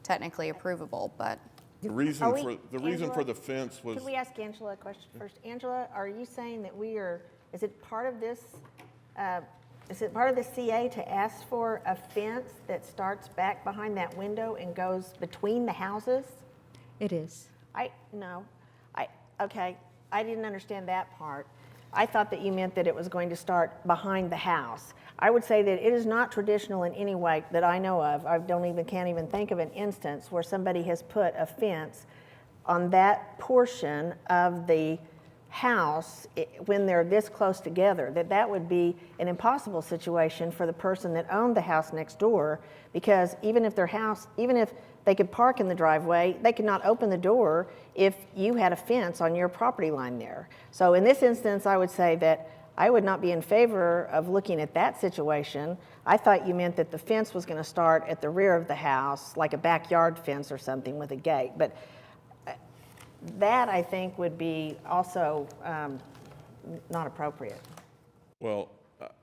S10: technically approvable, but
S7: The reason
S9: Are we-
S7: for, the reason
S9: Angela,
S7: for the fence was,
S9: Could we ask Angela a question first? Angela, are you saying that is it part of this, is it part of the CA to ask for a fence that starts back behind that window and goes between the houses?
S6: It is.
S9: Okay, I didn't understand that part. I thought that you meant that it was going to start behind the house. I would say that it is not traditional in any way that I know of. Can't even think of an instance where somebody has put a fence on that portion of the house when they're this close together. That would be an impossible situation for the person that owned the house next door, because even if they could park in the driveway, they could not open the door if you had a fence on your property line there. So in this instance, I would say that I would not be in favor of looking at that situation. I thought you meant that the fence was going to start at the rear of the house, like a backyard fence or something with a gate. But that, I think, would be also not appropriate.
S7: well,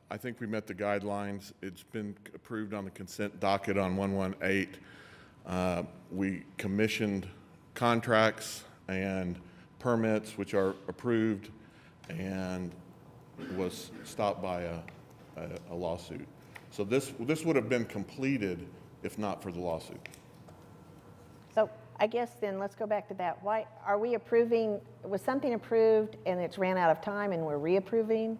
S7: I think we met the guidelines. It's been approved on the consent docket on 118. We commissioned contracts and permits, which are approved, and was stopped by a lawsuit. So this would have been completed if not for the lawsuit.
S9: So I guess then let's go back to that. Why are we approving, was something approved and it's ran out of time and we're reapproving?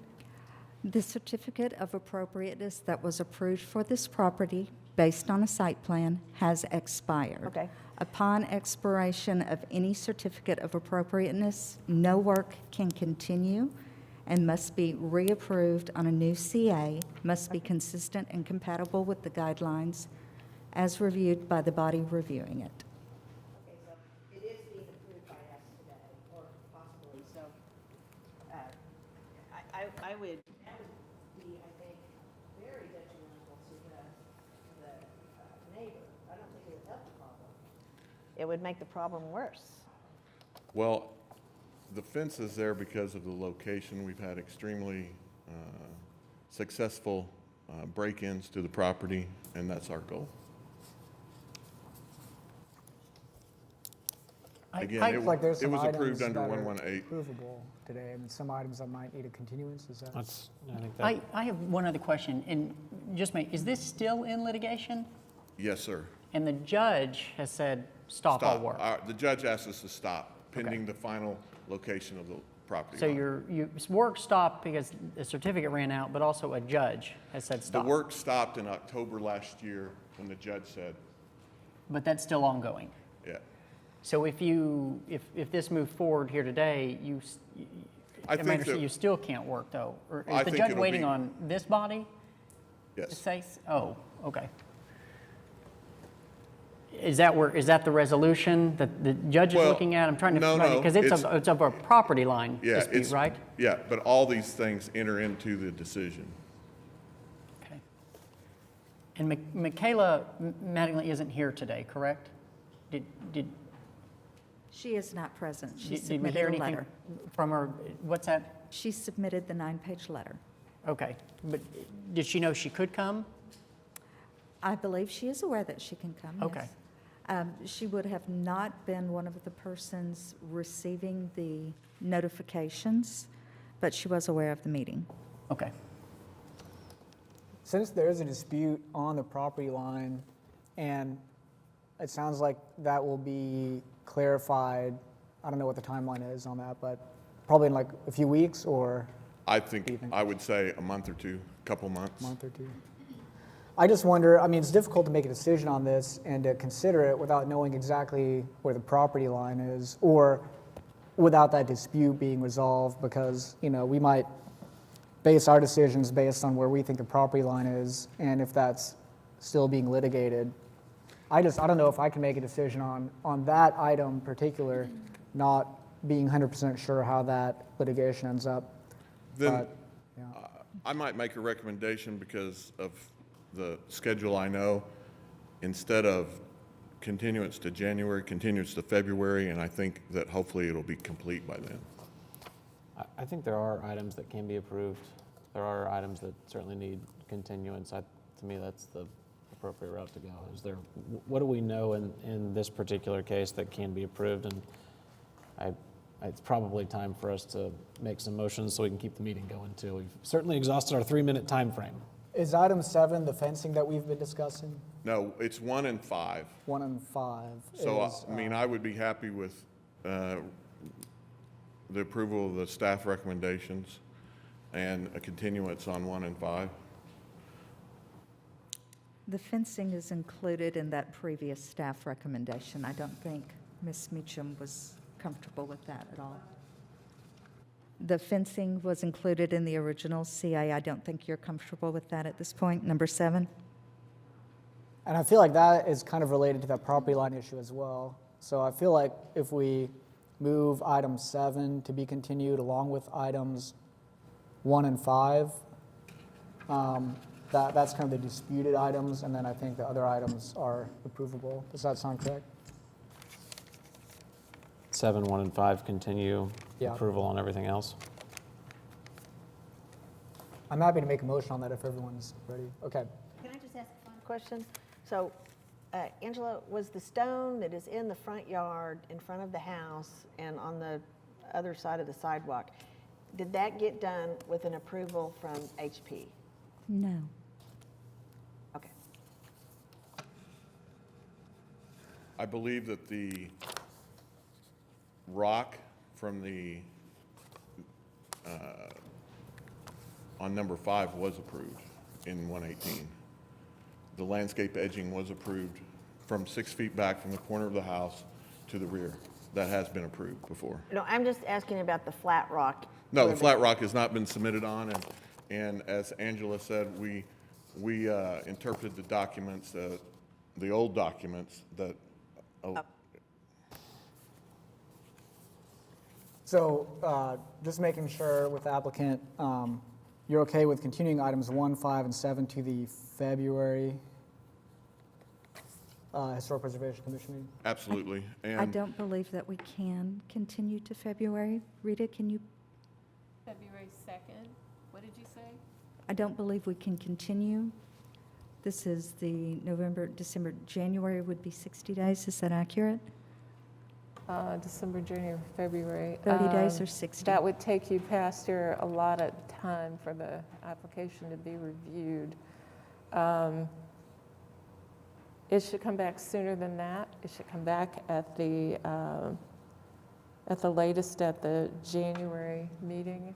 S6: The certificate of appropriateness that was approved for this property based on a site plan has expired.
S9: Okay.
S6: Upon expiration of any certificate of appropriateness, no work can continue and must be reapproved on a new CA, must be consistent and compatible with the guidelines as reviewed by the body reviewing it.
S9: Okay, so it is being approved by us today, or possibly, so that would be, I think, very detrimental to the neighbor. I don't think it would help the problem. It would make the problem worse.
S7: Well, the fence is there because of the location. We've had extremely successful break-ins to the property, and that's our goal. Again,
S8: It's like there's
S7: it
S8: some
S7: was approved
S8: items
S7: under
S8: that are
S7: 118.
S8: Approvable today, and some items that might need a continuance, is that?
S1: I think that,
S2: I have one other question, and is this still in litigation?
S7: Yes, sir.
S2: And the judge has said, stop all work.
S7: The judge asked us to stop pending the final location of the property
S2: So
S7: line.
S2: your work stopped because the certificate ran out, but also a judge has said
S7: The
S2: stop.
S7: work stopped in October last year when the judge said,
S2: But that's still ongoing.
S7: yeah.
S2: So if this moved forward here today,
S7: I think that-
S2: you still can't work though? Or
S7: I
S2: is the
S7: think
S2: judge
S7: it'll
S2: waiting
S7: be-
S2: on this body to
S7: Yes.
S2: say, oh, okay. Is that the resolution that the judge is
S7: Well,
S2: looking at? I'm trying to,
S7: no,
S2: because it's of a property line
S7: Yeah,
S2: dispute,
S7: it's,
S2: right?
S7: yeah, but all these things enter into the decision.
S2: Okay. And Michaela Mattingly isn't here today, correct? Did
S6: She is not present. She
S2: we hear
S6: submitted a
S2: anything
S6: letter.
S2: from her? What's that?
S6: She submitted the 9-page letter.
S2: Okay, but did she know she could come?
S6: I believe she is aware that she can come, yes.
S2: Okay.
S6: She would have not been one of the persons receiving the notifications, but she was aware of the meeting.
S2: Okay.
S8: Since there is a dispute on the property line, and it sounds like that will be clarified, I don't know what the timeline is on that, but probably in like a few weeks or
S7: I
S8: do you
S7: think,
S8: think?
S7: I would say a month or two, couple
S8: a
S7: months.
S8: month or two. I just wonder, I mean, it's difficult to make a decision on this and to consider it without knowing exactly where the property line is, or without that dispute being resolved, because, you know, we might base our decisions based on where we think the property line is, and if that's still being litigated. I don't know if I can make a decision on that item in particular, not being 100% sure how that litigation ends up.
S7: Then
S8: But, yeah.
S7: I might make a recommendation because of the schedule I know. Instead of continuance to January, continuance to February, and I think that hopefully it'll be complete by then.
S1: I think there are items that can be approved. There are items that certainly need continuance. To me, that's the appropriate route to go. What do we know in this particular case that can be approved? And it's probably time for us to make some motions so we can keep the meeting going too. We've certainly exhausted our 3-minute time frame.
S8: Is item 7 the fencing that we've been discussing?
S7: No, it's 1 and 5.
S8: 1 and 5
S7: So,
S8: is,
S7: I mean, I would be happy with the approval of the staff recommendations and a continuance on 1 and 5.
S6: The fencing is included in that previous staff recommendation. I don't think Ms. Meacham was comfortable with that at all. The fencing was included in the original CA. I don't think you're comfortable with that at this point. Number 7?
S8: and I feel like that is kind of related to that property line issue as well. So I feel like if we move item 7 to be continued along with items 1 and 5, that's kind of the disputed items, and then I think the other items are approvable. Does that sound correct?
S1: 7, 1, and 5 continue.
S8: Yeah.
S1: Approval on everything else.
S8: I'm happy to make a motion on that if everyone's ready. Okay.
S9: Can I just ask a final question? So, Angela, was the stone that is in the front yard, in front of the house, and on the other side of the sidewalk, did that get done with an approval from HP?
S6: No.
S9: Okay.
S7: I believe that the rock from the, on number 5 was approved in 118. The landscape edging was approved from 6 feet back from the corner of the house to the rear. That has been approved before.
S9: No, I'm just asking about the flat rock.
S7: No, the flat rock has not been submitted on, and as Angela said, we interpreted the documents, the old documents that,
S8: So just making sure with the applicant, you're okay with continuing items 1, 5, and 7 to the February Historic Preservation Commission meeting?
S7: absolutely.
S6: I
S7: And
S6: don't believe that we can continue to February. Rita, can you?
S3: February 2nd, what did you say?
S6: I don't believe we can continue. This is the November, December, January would be 60 days. Is that accurate?
S11: December, January, February.
S6: 30 days or 60?
S11: That would take you past your allotted time for the application to be reviewed. It should come back sooner than that. It should come back at the latest at the January meeting.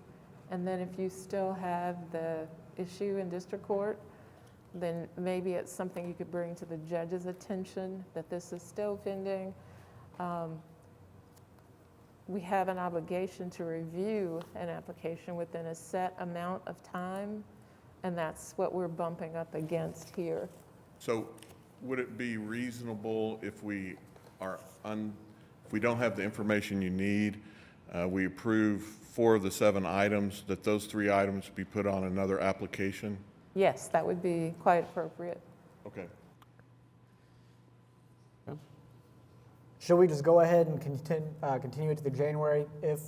S11: And then if you still have the issue in district court, then maybe it's something you could bring to the judge's attention that this is still pending. We have an obligation to review an application within a set amount of time, and that's what we're bumping up against here.
S7: so would it be reasonable if we if we don't have the information you need, we approve 4 of the 7 items, that those 3 items be put on another application?
S11: Yes, that would be quite appropriate.
S7: Okay.
S8: Should we just go ahead and continue it to the January? If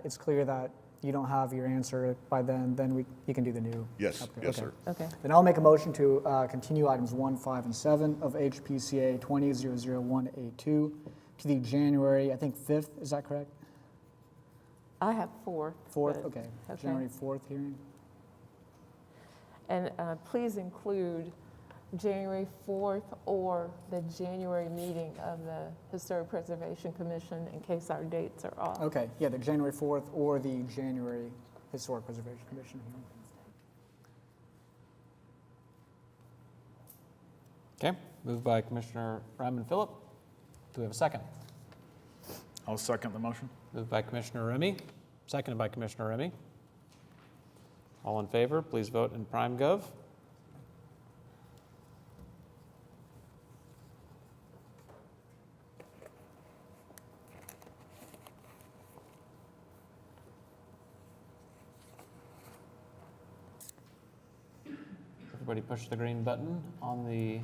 S8: it's clear that you don't have your answer by then you can do the new.
S7: Yes,
S8: application.
S7: yes,
S8: Okay.
S7: sir.
S11: Okay.
S8: Then I'll make a motion to continue items 1, 5, and 7 of HPCA 20-001A2 to the January, I think 5th, is that correct?
S11: I have 4.
S8: 4th,
S11: but-
S8: okay. January 4th hearing.
S11: And please include January 4th or the January meeting of the Historic Preservation Commission in case our dates are off.
S8: Okay, yeah, the January 4th or the January Historic Preservation Commission hearing.
S1: Okay, moved by Commissioner Ryman Phillip. Do we have a second?
S5: I'll second the motion.
S1: Moved by Commissioner Remy, seconded by Commissioner Remy. All in favor, please vote in prime gov. Everybody push the green button on the,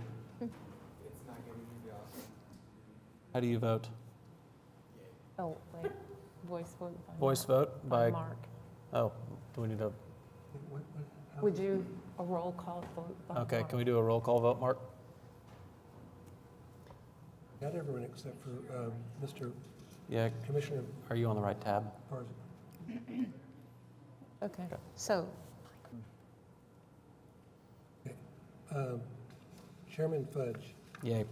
S1: How do you vote?
S11: Oh, wait, voice vote. by
S1: Voice
S11: Mark.
S1: vote
S11: By
S1: by,
S11: Mark.
S1: oh, do we need a,
S11: Would you, a roll call vote by Mark?
S1: okay, can we do a roll call vote, Mark?
S2: Not everyone except for Mr.
S1: Yeah,
S2: Commissioner
S1: are you on the right tab?
S2: Barzil.
S11: Okay, so,
S2: Chairman Fudge,
S1: Yay.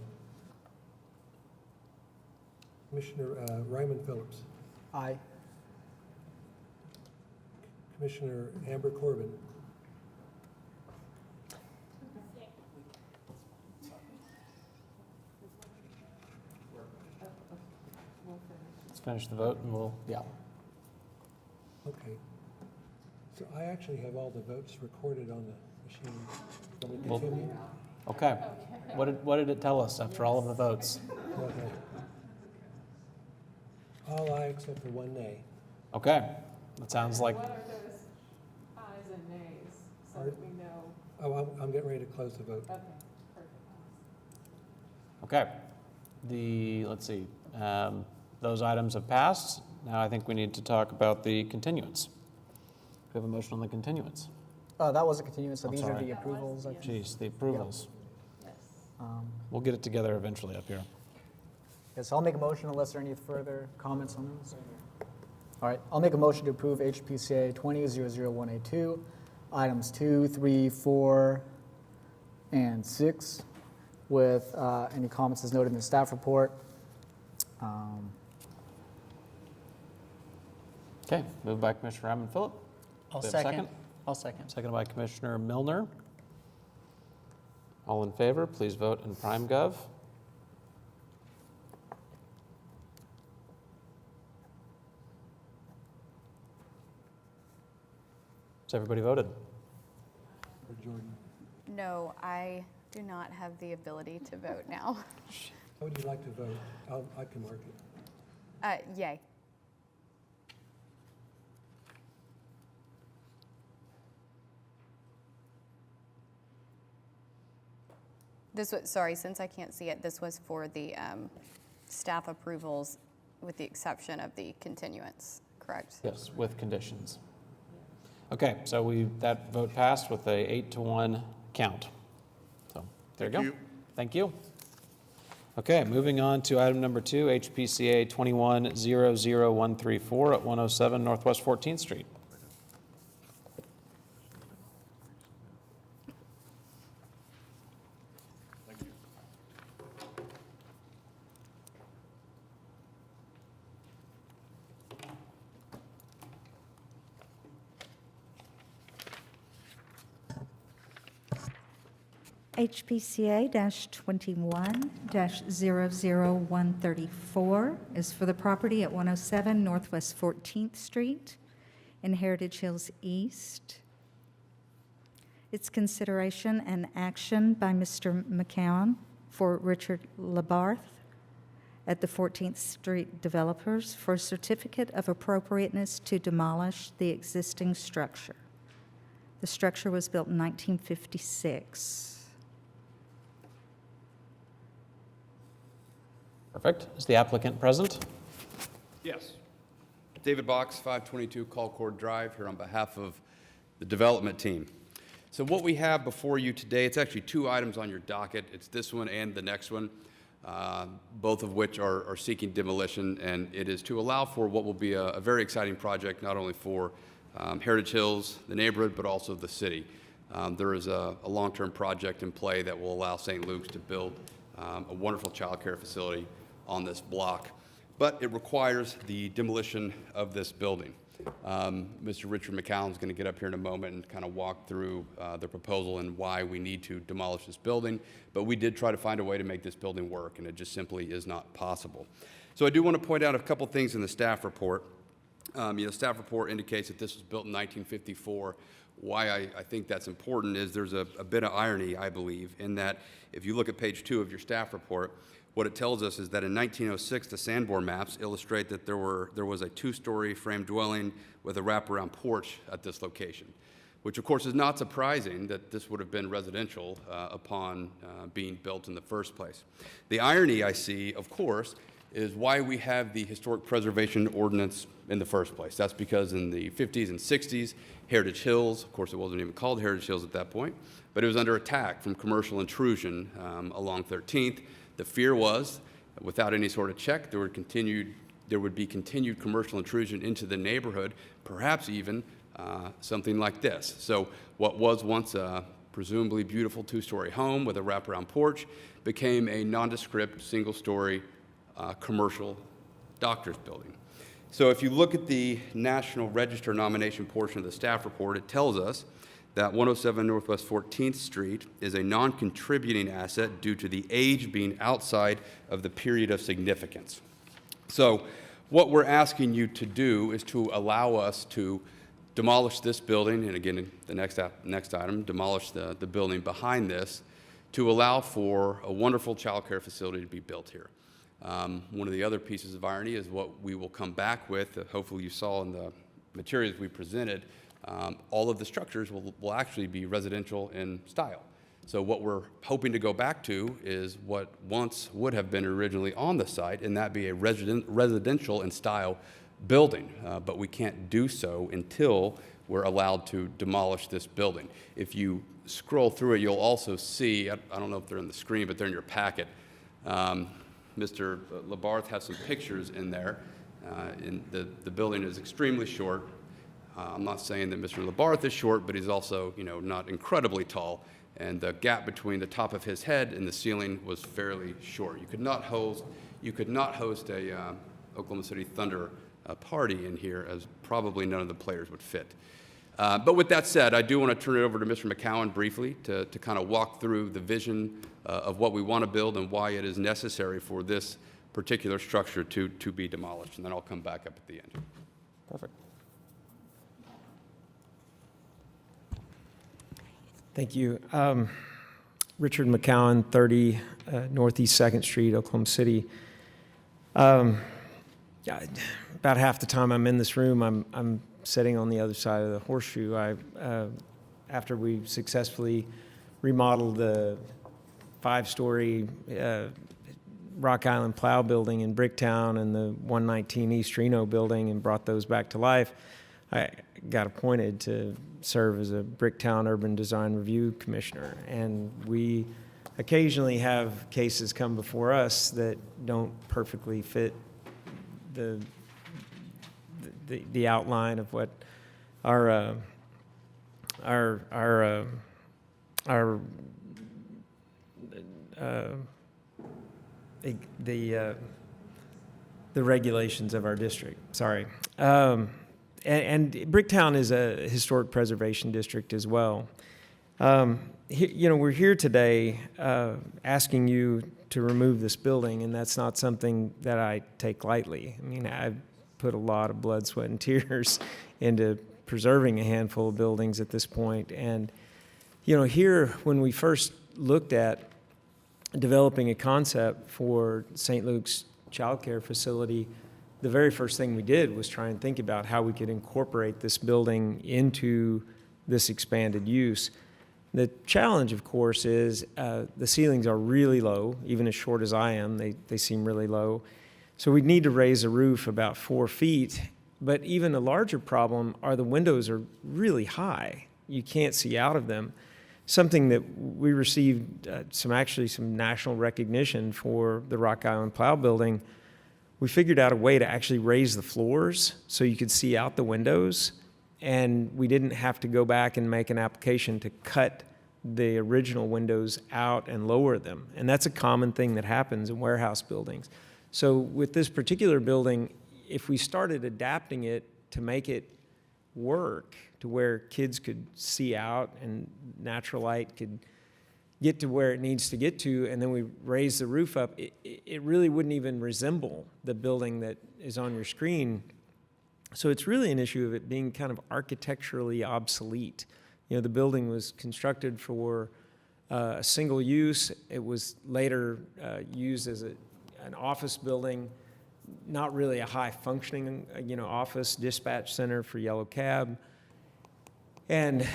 S2: Commissioner Ryman Phillips,
S8: Aye.
S2: Commissioner Amber Corbin,
S1: Let's finish the vote and we'll, yeah.
S2: okay. So I actually have all the votes recorded on the machine. Let me
S1: Well-
S2: continue.
S1: Okay. What did it tell us after all of the votes?
S2: Okay. All aye except for one nay.
S1: Okay, that sounds like,
S11: what are those ayes and nays, so
S2: Are-
S11: that we know?
S2: Oh, I'm getting ready to close the vote.
S11: Okay, perfect.
S1: okay. Let's see, those items have passed. Now I think we need to talk about the continuance. Do we have a motion on the continuance?
S8: That was a continuance, so
S1: I'm
S8: these are
S1: sorry.
S8: the approvals, I think.
S1: Jeez, the approvals.
S11: Yes.
S1: We'll get it together eventually up here.
S8: Yes, I'll make a motion unless there are any further comments on those. All right, I'll make a motion to approve HPCA 20-00182, items 2, 3, 4, and 6, with any comments as noted in the staff report.
S1: Okay, moved by Commissioner Raymond Phillip.
S12: I'll
S1: Do we have a
S12: second. I'll second.
S1: Seconded by Commissioner Milner. All in favor, please vote in PrimeGov. Has everybody voted?
S2: For Jordan.
S10: No, I do not have the ability to vote now.
S2: How would you like to vote? I can mark it.
S10: Yay. This was, sorry, since I can't see it, this was for the staff approvals with the exception of the continuance, correct?
S1: Yes, with conditions. Okay, so that vote passed with a 8-1 count. So there you go.
S7: Thank you.
S1: Thank you. Okay, moving on to item number 2, HPCA 21-00134 at 107 Northwest 14th Street.
S6: HPCA-21-00134 is for the property at 107 Northwest 14th Street in Heritage Hills East. Its consideration and action by Mr. McCown for Richard Labarth at the 14th Street Developers for a certificate of appropriateness to demolish the existing structure. The structure was built in 1956.
S1: Perfect. Is the applicant present?
S13: Yes. David Box, 522 Colcord Drive, here on behalf of the development team. So what we have before you today, it's actually 2 items on your docket. It's this one and the next one, both of which are seeking demolition, and it is to allow for what will be a very exciting project, not only for Heritage Hills, the neighborhood, but also the city. There is a long-term project in play that will allow St. Luke's to build a wonderful child care facility on this block, but it requires the demolition of this building. Mr. Richard McCown is going to get up here in a moment and kind of walk through the proposal and why we need to demolish this building, but we did try to find a way to make this building work, and it just simply is not possible. So I do want to point out a couple things in the staff report. Staff report indicates that this was built in 1954. Why I think that's important is there's a bit of irony, I believe, in that if you look at page 2 of your staff report, what it tells us is that in 1906, the Sanborn maps illustrate that there was a 2-story frame dwelling with a wraparound porch at this location. which of course is not surprising that this would have been residential upon being built in the first place. The irony I see, of course, is why we have the Historic Preservation Ordinance in the first place. That's because in the 50s and 60s, Heritage Hills, of course it wasn't even called Heritage Hills at that point, but it was under attack from commercial intrusion along 13th. The fear was, without any sort of check, there would be continued commercial intrusion into the neighborhood, perhaps even something like this. So what was once a presumably beautiful two-story home with a wraparound porch became a nondescript single-story commercial doctor's building. So if you look at the National Register nomination portion of the staff report, it tells us that 107 Northwest 14th Street is a non-contributing asset due to the age being outside of the period of significance. So what we're asking you to do is to allow us to demolish this building, and again, the next item, demolish the building behind this, to allow for a wonderful child care facility to be built here. One of the other pieces of irony is what we will come back with, hopefully you saw in the materials we presented, all of the structures will actually be residential in style. So what we're hoping to go back to is what once would have been originally on the site, and that be a residential in style building. But we can't do so until we're allowed to demolish this building. If you scroll through it, you'll also see, I don't know if they're in the screen, but they're in your packet. Mr. Labarth has some pictures in there. The building is extremely short. I'm not saying that Mr. Labarth is short, but he's also, not incredibly tall. And the gap between the top of his head and the ceiling was fairly short. You could not host a Oklahoma City Thunder party in here, as probably none of the players would fit. But with that said, I do want to turn it over to Mr. McCowan briefly to kind of walk through the vision of what we want to build and why it is necessary for this particular structure to be demolished. And then I'll come back up at the end.
S1: Perfect.
S12: Thank you. Richard McCowan, 30 Northeast 2nd Street, Oklahoma City. About half the time I'm in this room, I'm sitting on the other side of the horseshoe. After we successfully remodeled the 5-story Rock Island Plow building in Bricktown and the 119 East Reno building and brought those back to life, I got appointed to serve as a Bricktown Urban Design Review Commissioner. And we occasionally have cases come before us that don't perfectly fit the outline of what our the regulations of our district. Sorry. And Bricktown is a historic preservation district as well. We're here today asking you to remove this building, and that's not something that I take lightly. I mean, I've put a lot of blood, sweat, and tears into preserving a handful of buildings at this point. And, here, when we first looked at developing a concept for St. Luke's child care facility, the very first thing we did was try and think about how we could incorporate this building into this expanded use. The challenge, of course, is the ceilings are really low. Even as short as I am, they seem really low. So we'd need to raise the roof about 4 feet. But even a larger problem are the windows are really high. You can't see out of them. Something that we received some national recognition for the Rock Island Plow building. We figured out a way to actually raise the floors so you could see out the windows, and we didn't have to go back and make an application to cut the original windows out and lower them. And that's a common thing that happens in warehouse buildings. So with this particular building, if we started adapting it to make it work to where kids could see out and natural light could get to where it needs to get to, and then we raise the roof up, it really wouldn't even resemble the building that is on your screen. So it's really an issue of it being kind of architecturally obsolete. The building was constructed for a single use. It was later used as an office building, not really a high functioning, office dispatch center for Yellow Cab. And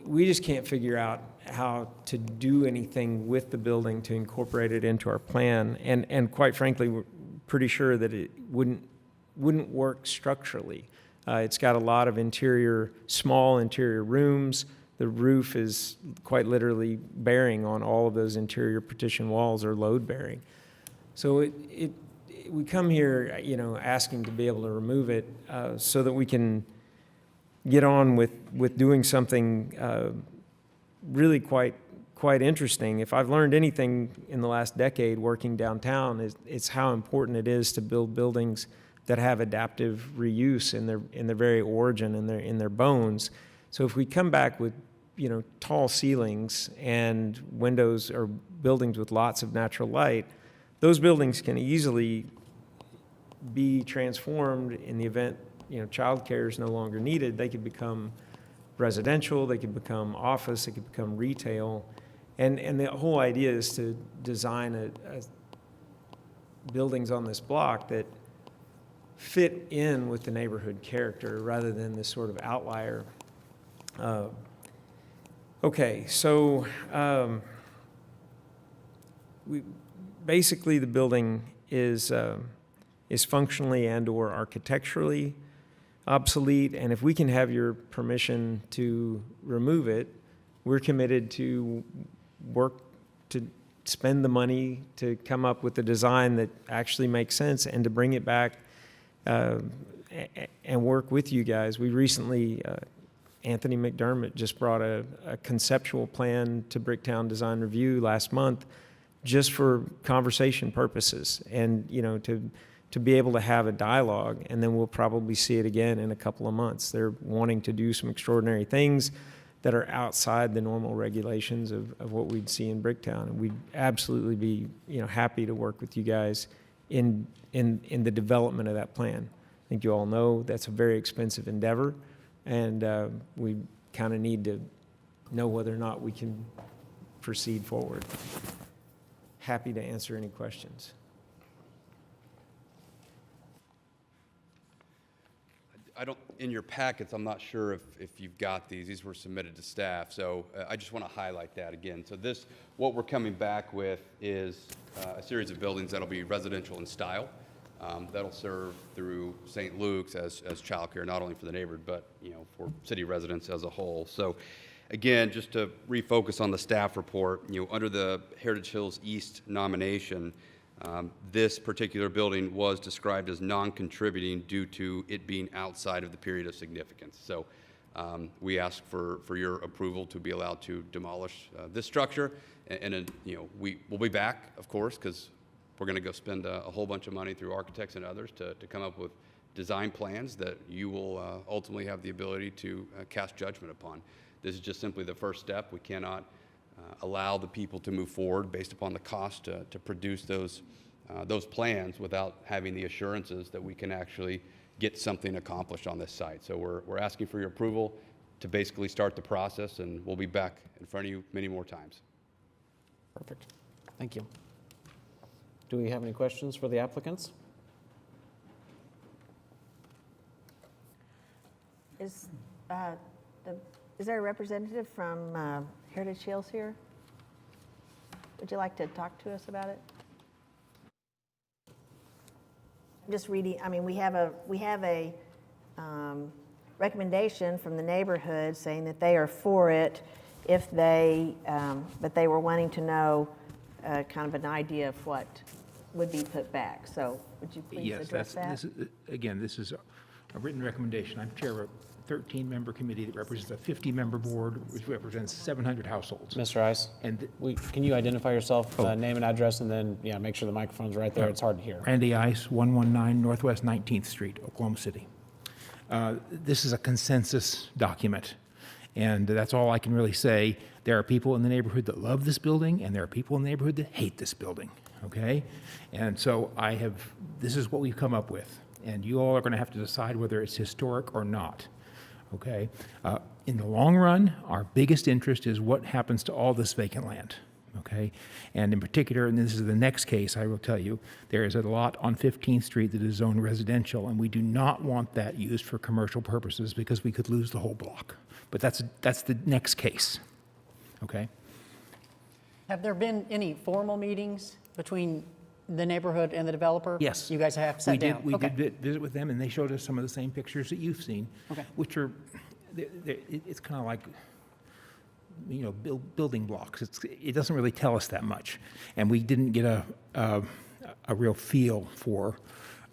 S12: we just can't figure out how to do anything with the building to incorporate it into our plan. And quite frankly, we're pretty sure that it wouldn't work structurally. It's got a lot of small interior rooms. The roof is quite literally bearing on all of those interior partition walls, or load bearing. So we come here, asking to be able to remove it so that we can get on with doing something really quite interesting. If I've learned anything in the last decade working downtown, it's how important it is to build buildings that have adaptive reuse in their very origin, in their bones. So if we come back with tall ceilings and windows, or buildings with lots of natural light, those buildings can easily be transformed in the event childcare is no longer needed. They could become residential, they could become office, they could become retail. And the whole idea is to design buildings on this block that fit in with the neighborhood character rather than this sort of outlier. Okay, so basically the building is functionally and/or architecturally obsolete, and if we can have your permission to remove it, we're committed to work to spend the money to come up with a design that actually makes sense and to bring it back and work with you guys. We recently, Anthony McDermott just brought a conceptual plan to Bricktown Design Review last month just for conversation purposes, and to be able to have a dialogue, and then we'll probably see it again in a couple of months. They're wanting to do some extraordinary things that are outside the normal regulations of what we'd see in Bricktown, and we'd absolutely be happy to work with you guys in the development of that plan. I think you all know that's a very expensive endeavor, and we kind of need to know whether or not we can proceed forward. Happy to answer any questions.
S13: In your packets, I'm not sure if you've got these. These were submitted to staff, so I just want to highlight that again. So what we're coming back with is a series of buildings that'll be residential in style. That'll serve through St. Luke's as childcare, not only for the neighborhood, but for city residents as a whole. So again, just to refocus on the staff report, under the Heritage Hills East nomination, this particular building was described as non-contributing due to it being outside of the period of significance. So we ask for your approval to be allowed to demolish this structure, and we will be back, of course, because we're going to go spend a whole bunch of money through architects and others to come up with design plans that you will ultimately have the ability to cast judgment upon. This is just simply the first step. We cannot allow the people to move forward based upon the cost to produce those plans without having the assurances that we can actually get something accomplished on this site. So we're asking for your approval to basically start the process, and we'll be back in front of you many more times.
S1: Perfect. Thank you. Do we have any questions for the applicants?
S9: Is there a representative from Heritage Hills here? Would you like to talk to us about it? I'm just reading. I mean, we have a recommendation from the neighborhood saying that they are for it, if they, but they were wanting to know kind of an idea of what would be put back. So would you please address that?
S14: This is a written recommendation. I'm chair of a 13-member committee that represents a 50-member board, which represents 700 households.
S1: Mr. Ice,
S14: And
S1: can you identify yourself, name and address, and then, make sure the microphone's right there. It's hard to hear.
S14: Randy Ice, 119 Northwest 19th Street, Oklahoma City. This is a consensus document, and that's all I can really say. There are people in the neighborhood that love this building, and there are people in the neighborhood that hate this building, okay? And so this is what we've come up with, and you all are going to have to decide whether it's historic or not. Okay. In the long run, our biggest interest is what happens to all this vacant land, okay? And in particular, and this is the next case, I will tell you, there is a lot on 15th Street that is zoned residential, and we do not want that used for commercial purposes because we could lose the whole block. But that's the next case, okay?
S15: Have there been any formal meetings between the neighborhood and the developer?
S14: Yes.
S15: You guys have sat down?
S14: We
S15: Okay.
S14: did visit with them, and they showed us some of the same pictures that you've seen,
S15: Okay.
S14: which are, it's kind of like, you know, building blocks. It doesn't really tell us that much. And we didn't get a real feel for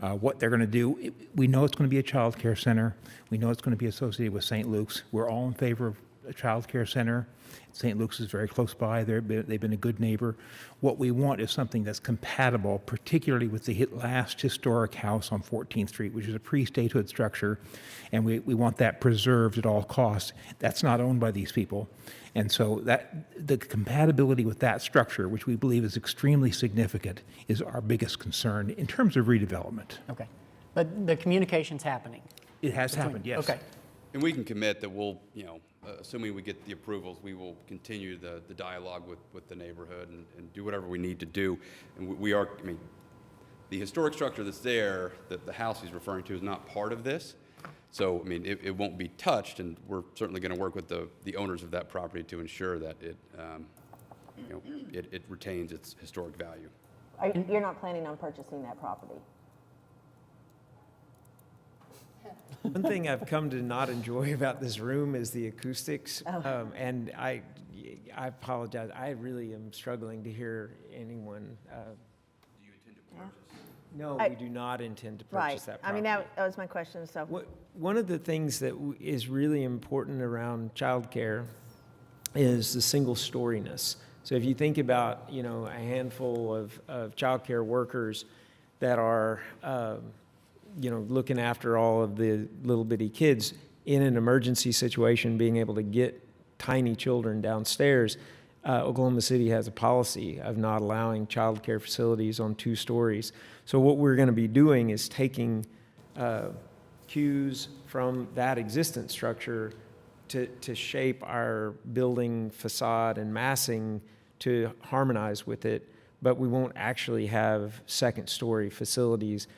S14: what they're going to do. We know it's going to be a child care center. We know it's going to be associated with St. Luke's. We're all in favor of a child care center. St. Luke's is very close by. They've been a good neighbor. What we want is something that's compatible, particularly with the last historic house on 14th Street, which is a pre-statehood structure, and we want that preserved at all costs. That's not owned by these people. And so the compatibility with that structure, which we believe is extremely significant, is our biggest concern in terms of redevelopment.
S15: Okay. But the communication's happening?
S14: It has happened, yes.
S15: Okay.
S13: And we can commit that we'll, assuming we get the approvals, we will continue the dialogue with the neighborhood and do whatever we need to do. And we are, the historic structure that's there, that the house he's referring to, is not part of this. So, it won't be touched, and we're certainly going to work with the owners of that property to ensure that it retains its historic value.
S9: You're not planning on purchasing that property?
S12: One thing I've come to not enjoy about this room is the acoustics, and I apologize. I really am struggling to hear anyone.
S13: Do you intend to purchase?
S12: No, we do not intend to purchase that property.
S9: That was my question, so.
S12: One of the things that is really important around childcare is the single storiness. So if you think about, a handful of childcare workers that are, looking after all of the little bitty kids in an emergency situation, being able to get tiny children downstairs, Oklahoma City has a policy of not allowing child care facilities on 2 stories. So what we're going to be doing is taking cues from that existent structure to shape our building facade and massing to harmonize with it, but we won't actually have second-story facilities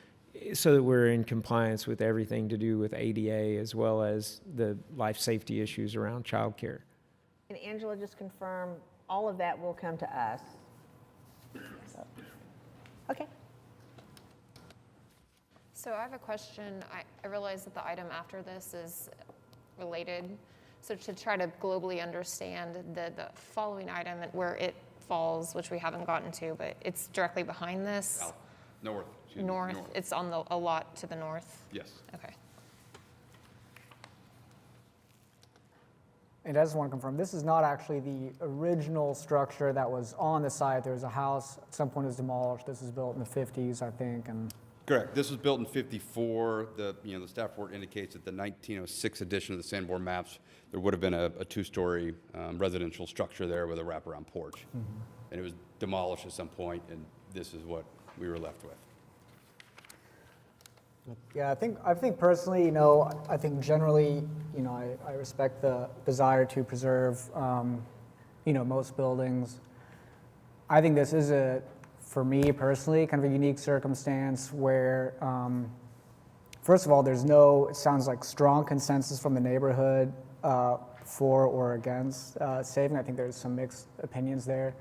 S12: so that we're in compliance with everything to do with ADA as well as the life safety issues around child care.
S9: And Angela, just confirm, all of that will come to us? So, okay.
S4: So I have a question. I realize that the item after this is related. So to try to globally understand the following item and where it falls, which we haven't gotten to, but it's directly behind this.
S13: South. North.
S4: North. It's on a lot to the north?
S13: Yes.
S4: Okay.
S8: And I just want to confirm, this is not actually the original structure that was on the site. There was a house, at some point it was demolished. This was built in the 50s, I think, and
S13: Correct. This was built in '54. The staff report indicates that the 1906 edition of the Sanborn maps, there would have been a 2-story residential structure there with a wraparound porch. And it was demolished at some point, and this is what we were left with.
S8: yeah, I think personally, I think generally, I respect the desire to preserve, most buildings. I think this is for me personally, kind of a unique circumstance where, first of all, it sounds like strong consensus from the neighborhood for or against saving. I think there's some mixed opinions there.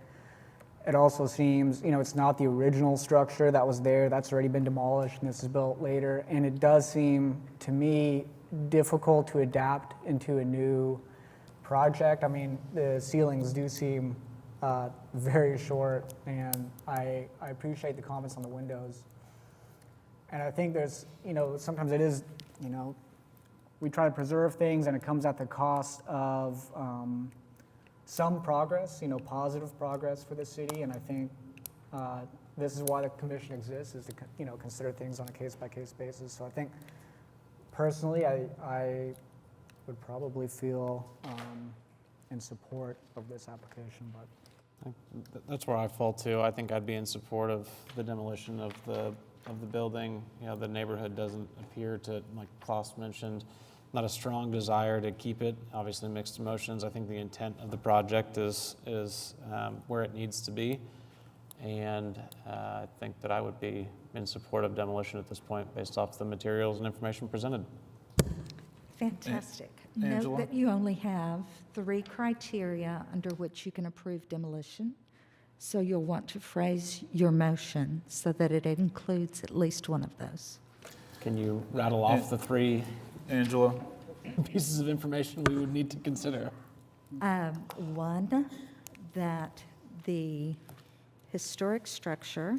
S8: It also seems, it's not the original structure that was there. That's already been demolished and this is built later. And it does seem, to me, difficult to adapt into a new project. The ceilings do seem very short, and I appreciate the comments on the windows. And I think there's, sometimes it is, we try to preserve things and it comes at the cost of some progress, positive progress for the city. And I think this is why the commission exists, is to, consider things on a case-by-case basis. So I think personally, I would probably feel in support of this application, but.
S1: That's where I fall too. I think I'd be in support of the demolition of the building. The neighborhood doesn't appear to, like Klaus mentioned, not a strong desire to keep it. Obviously, mixed emotions. I think the intent of the project is where it needs to be. And I think that I would be in support of demolition at this point based off the materials and information presented.
S6: Fantastic.
S5: Angela?
S6: Note that you only have 3 criteria under which you can approve demolition. So you'll want to phrase your motion so that it includes at least one of those.
S1: Can you rattle off the 3
S5: Angela?
S1: pieces of information we would need to consider?
S6: One, that the historic structure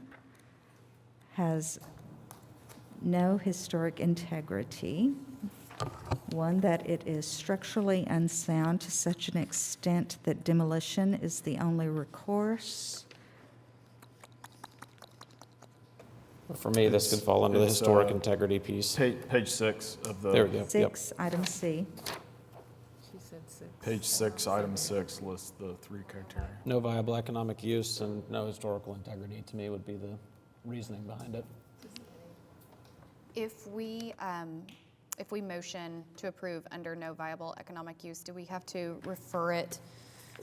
S6: has no historic integrity. One, that it is structurally unsound to such an extent that demolition is the only recourse.
S1: For me, this could fall under the
S5: It's,
S1: historic integrity piece.
S5: Page 6 of the.
S1: There we go. Yep.
S6: 6, item C.
S11: She said 6.
S5: Page 6, item 6 lists the 3 criteria.
S1: No viable economic use and no historical integrity, to me, would be the reasoning behind it.
S10: If we motion to approve under no viable economic use, do we have to refer it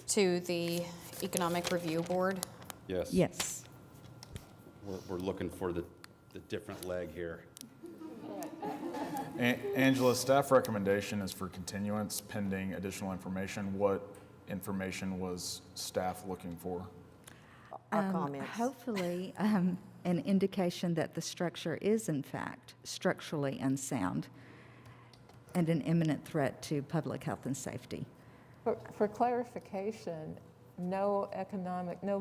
S10: to the Economic Review Board?
S13: Yes.
S6: Yes.
S13: We're looking for the different leg here.
S5: Angela, staff recommendation is for continuance pending additional information. What information was staff looking for?
S9: Our comments.
S6: Hopefully, an indication that the structure is in fact structurally unsound and an imminent threat to public health and safety.
S11: For clarification, no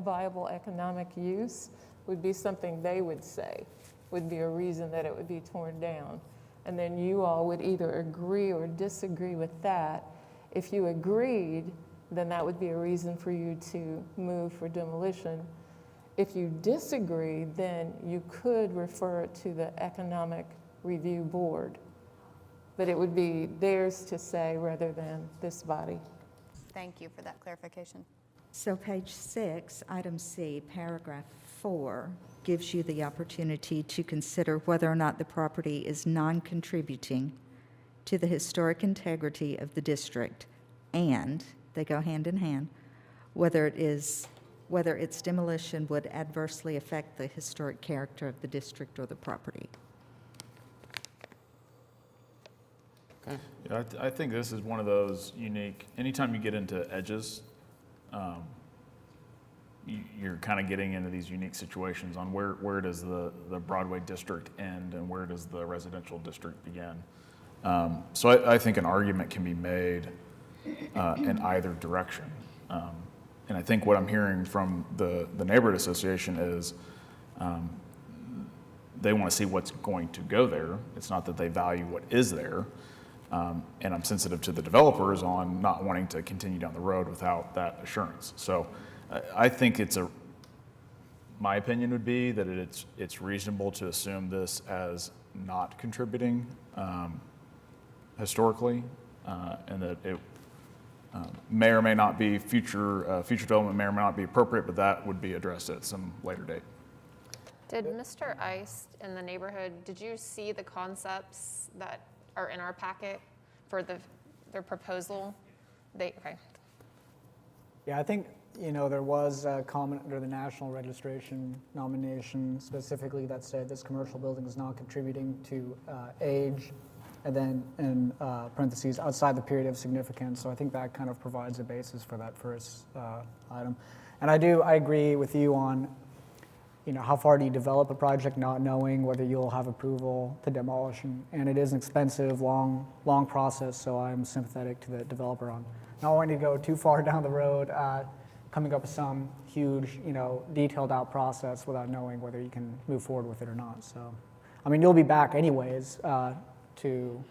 S11: viable economic use would be something they would say, would be a reason that it would be torn down. And then you all would either agree or disagree with that. If you agreed, then that would be a reason for you to move for demolition. If you disagree, then you could refer it to the Economic Review Board. But it would be theirs to say rather than this body.
S10: Thank you for that clarification.
S6: So page 6, item C, paragraph 4, gives you the opportunity to consider whether or not the property is non-contributing to the historic integrity of the district, and, they go hand in hand, whether its demolition would adversely affect the historic character of the district or the property.
S5: Yeah, I think this is one of those unique, anytime you get into edges, you're kind of getting into these unique situations on where does the Broadway district end and where does the residential district begin. So I think an argument can be made in either direction. And I think what I'm hearing from the neighborhood association is they want to see what's going to go there. It's not that they value what is there. And I'm sensitive to the developers on not wanting to continue down the road without that assurance. So I think my opinion would be that it's reasonable to assume this as not contributing historically, and that it may or may not be future development may or may not be appropriate, but that would be addressed at some later date.
S4: Did Mr. Ice in the neighborhood, did you see the concepts that are in our packet for their proposal? Okay.
S8: Yeah, I think, there was a comment under the National Registration nomination specifically that said this commercial building is not contributing to age, and then in parentheses, outside the period of significance. So I think that kind of provides a basis for that first item. And I agree with you on, how far do you develop a project not knowing whether you'll have approval to demolish, and it is an expensive, long process, so I'm sympathetic to the developer on not wanting to go too far down the road, coming up with some huge, detailed out process without knowing whether you can move forward with it or not. So, you'll be back anyways to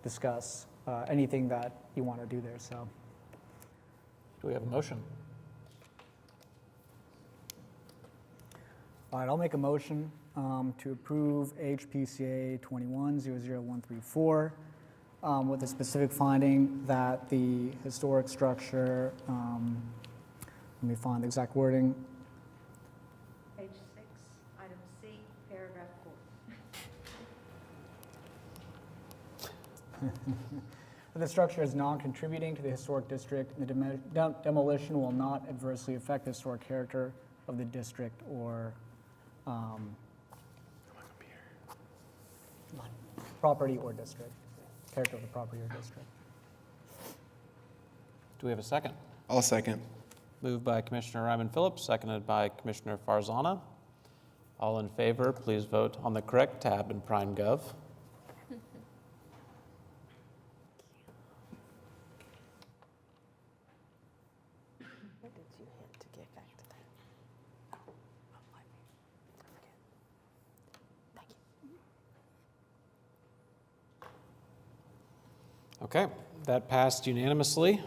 S8: discuss anything that you want to do there, so.
S1: Do we have a motion?
S8: All right, I'll make a motion to approve HPCA 21-00134 with a specific finding that the historic structure, let me find the exact wording.
S6: Page 6, item C, paragraph 4.
S8: The structure is non-contributing to the historic district. The demolition will not adversely affect the historic character of the district or property or district, character of the property or district.
S1: Do we have a second?
S16: I'll second.
S1: Moved by Commissioner Ryman Phillips, seconded by Commissioner Farzana. All in favor, please vote on the correct tab in Prime Gov.
S9: What did you hit to get back to that? Thank you.
S1: Okay, that passed unanimously,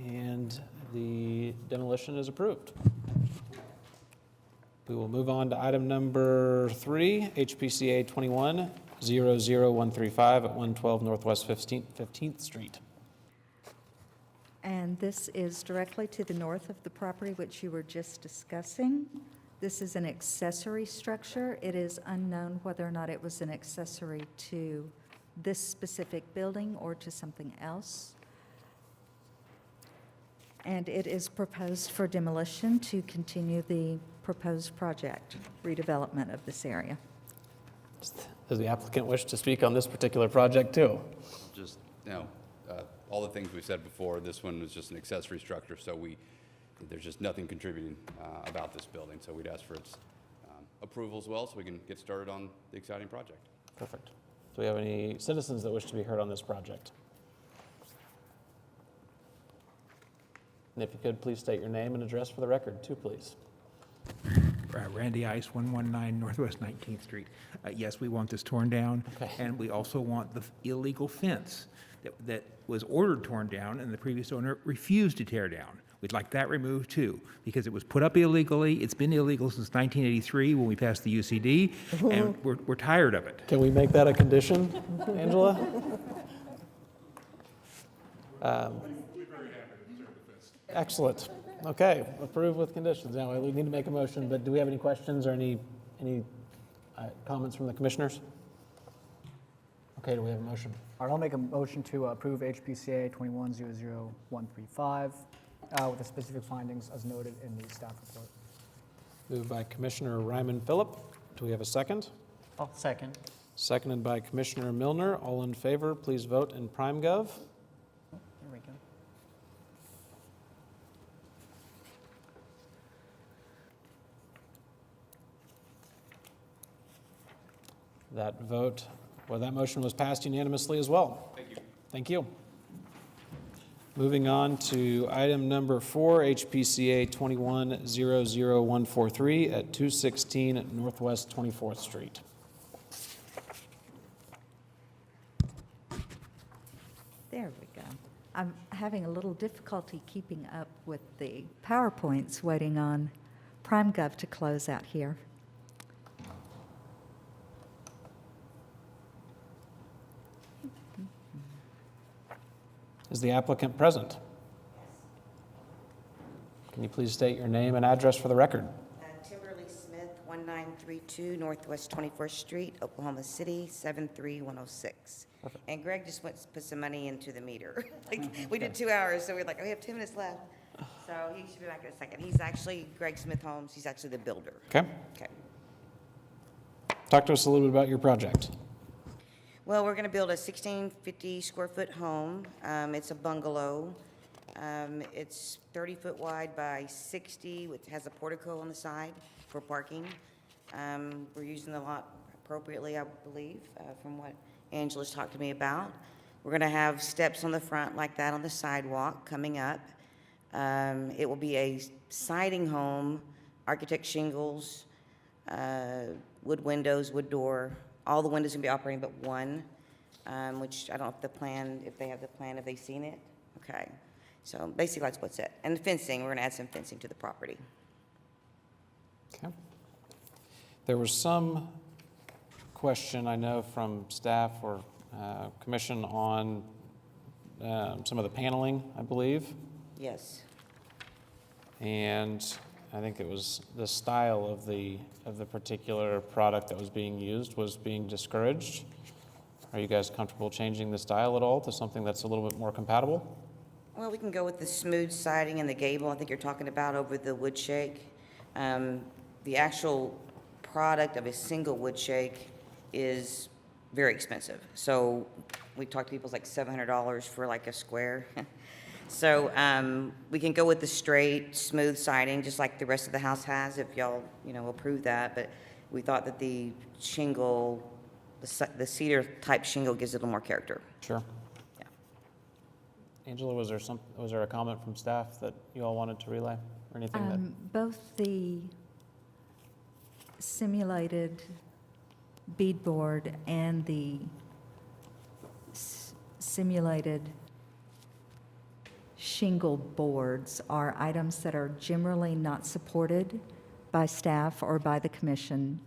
S1: and the demolition is approved. We will move on to item number 3, HPCA 21-00135 at 112 Northwest 15th Street.
S6: And this is directly to the north of the property which you were just discussing. This is an accessory structure. It is unknown whether or not it was an accessory to this specific building or to something else. And it is proposed for demolition to continue the proposed project, redevelopment of this area.
S1: Does the applicant wish to speak on this particular project too?
S13: Just, all the things we said before, this one was just an accessory structure, so there's just nothing contributing about this building, so we'd ask for its approval as well, so we can get started on the exciting project.
S1: Perfect. Do we have any citizens that wish to be heard on this project? And if you could, please state your name and address for the record too, please.
S14: Randy Ice, 119 Northwest 19th Street. Yes, we want this torn down,
S1: Okay.
S14: and we also want the illegal fence that was ordered torn down, and the previous owner refused to tear down. We'd like that removed too, because it was put up illegally. It's been illegal since 1983 when we passed the UCD, and we're tired of it.
S1: Can we make that a condition, Angela? Excellent. Okay, approved with conditions. Now, we need to make a motion, but do we have any questions or any comments from the commissioners? Okay, do we have a motion?
S8: All right, I'll make a motion to approve HPCA 21-00135 with the specific findings as noted in the staff report.
S1: Moved by Commissioner Ryman Phillip. Do we have a second?
S15: I'll second.
S1: Seconded by Commissioner Milner. All in favor, please vote in Prime Gov.
S15: There we go.
S1: That motion was passed unanimously as well.
S13: Thank you.
S1: Thank you. Moving on to item number 4, HPCA 21-00143 at 216 Northwest 24th Street.
S6: There we go. I'm having a little difficulty keeping up with the PowerPoints, waiting on PrimeGov to close out here.
S1: Is the applicant present? Can you please state your name and address for the record?
S17: Timberly Smith, 1932 Northwest 24th Street, Oklahoma City, 73106.
S1: Perfect.
S17: And Greg just went to put some money into the meter. We did 2 hours, so we're like, we have 10 minutes left. So he should be back in a second. He's actually Greg Smith Holmes. He's actually the builder.
S1: Okay.
S17: Okay.
S1: Talk to us a little bit about your project.
S17: Well, we're going to build a 1650 square foot home. It's a bungalow. It's 30 foot wide by 60, which has a portico on the side for parking. We're using the lot appropriately, I believe, from what Angela's talked to me about. We're going to have steps on the front like that on the sidewalk coming up. It will be a siding home, architect shingles, wood windows, wood door. All the windows can be operating but one, which I don't know if they have the plan, have they seen it? Okay. So basically that's what's it. And the fencing, we're gonna add some fencing to the property.
S1: Okay. There was some question, I know, from staff or commission on some of the paneling, I believe.
S17: Yes.
S1: And I think it was the style of the particular product that was being used was being discouraged. Are you guys comfortable changing the style at all to something that's a little bit more compatible?
S17: Well, we can go with the smooth siding and the gable, I think you're talking about, over the wood shake. The actual product of a single wood shake is very expensive. So we talked to people, it's like $700 for like a square. So we can go with the straight, smooth siding, just like the rest of the house has, if y'all, approve that. But we thought that the shingle, the cedar type shingle gives it a little more character.
S1: Sure.
S17: Yeah.
S1: Angela, was there a comment from staff that you all wanted to relay, or anything that?
S6: Both the simulated beadboard and the simulated shingle boards are items that are generally not supported by staff or by the commission.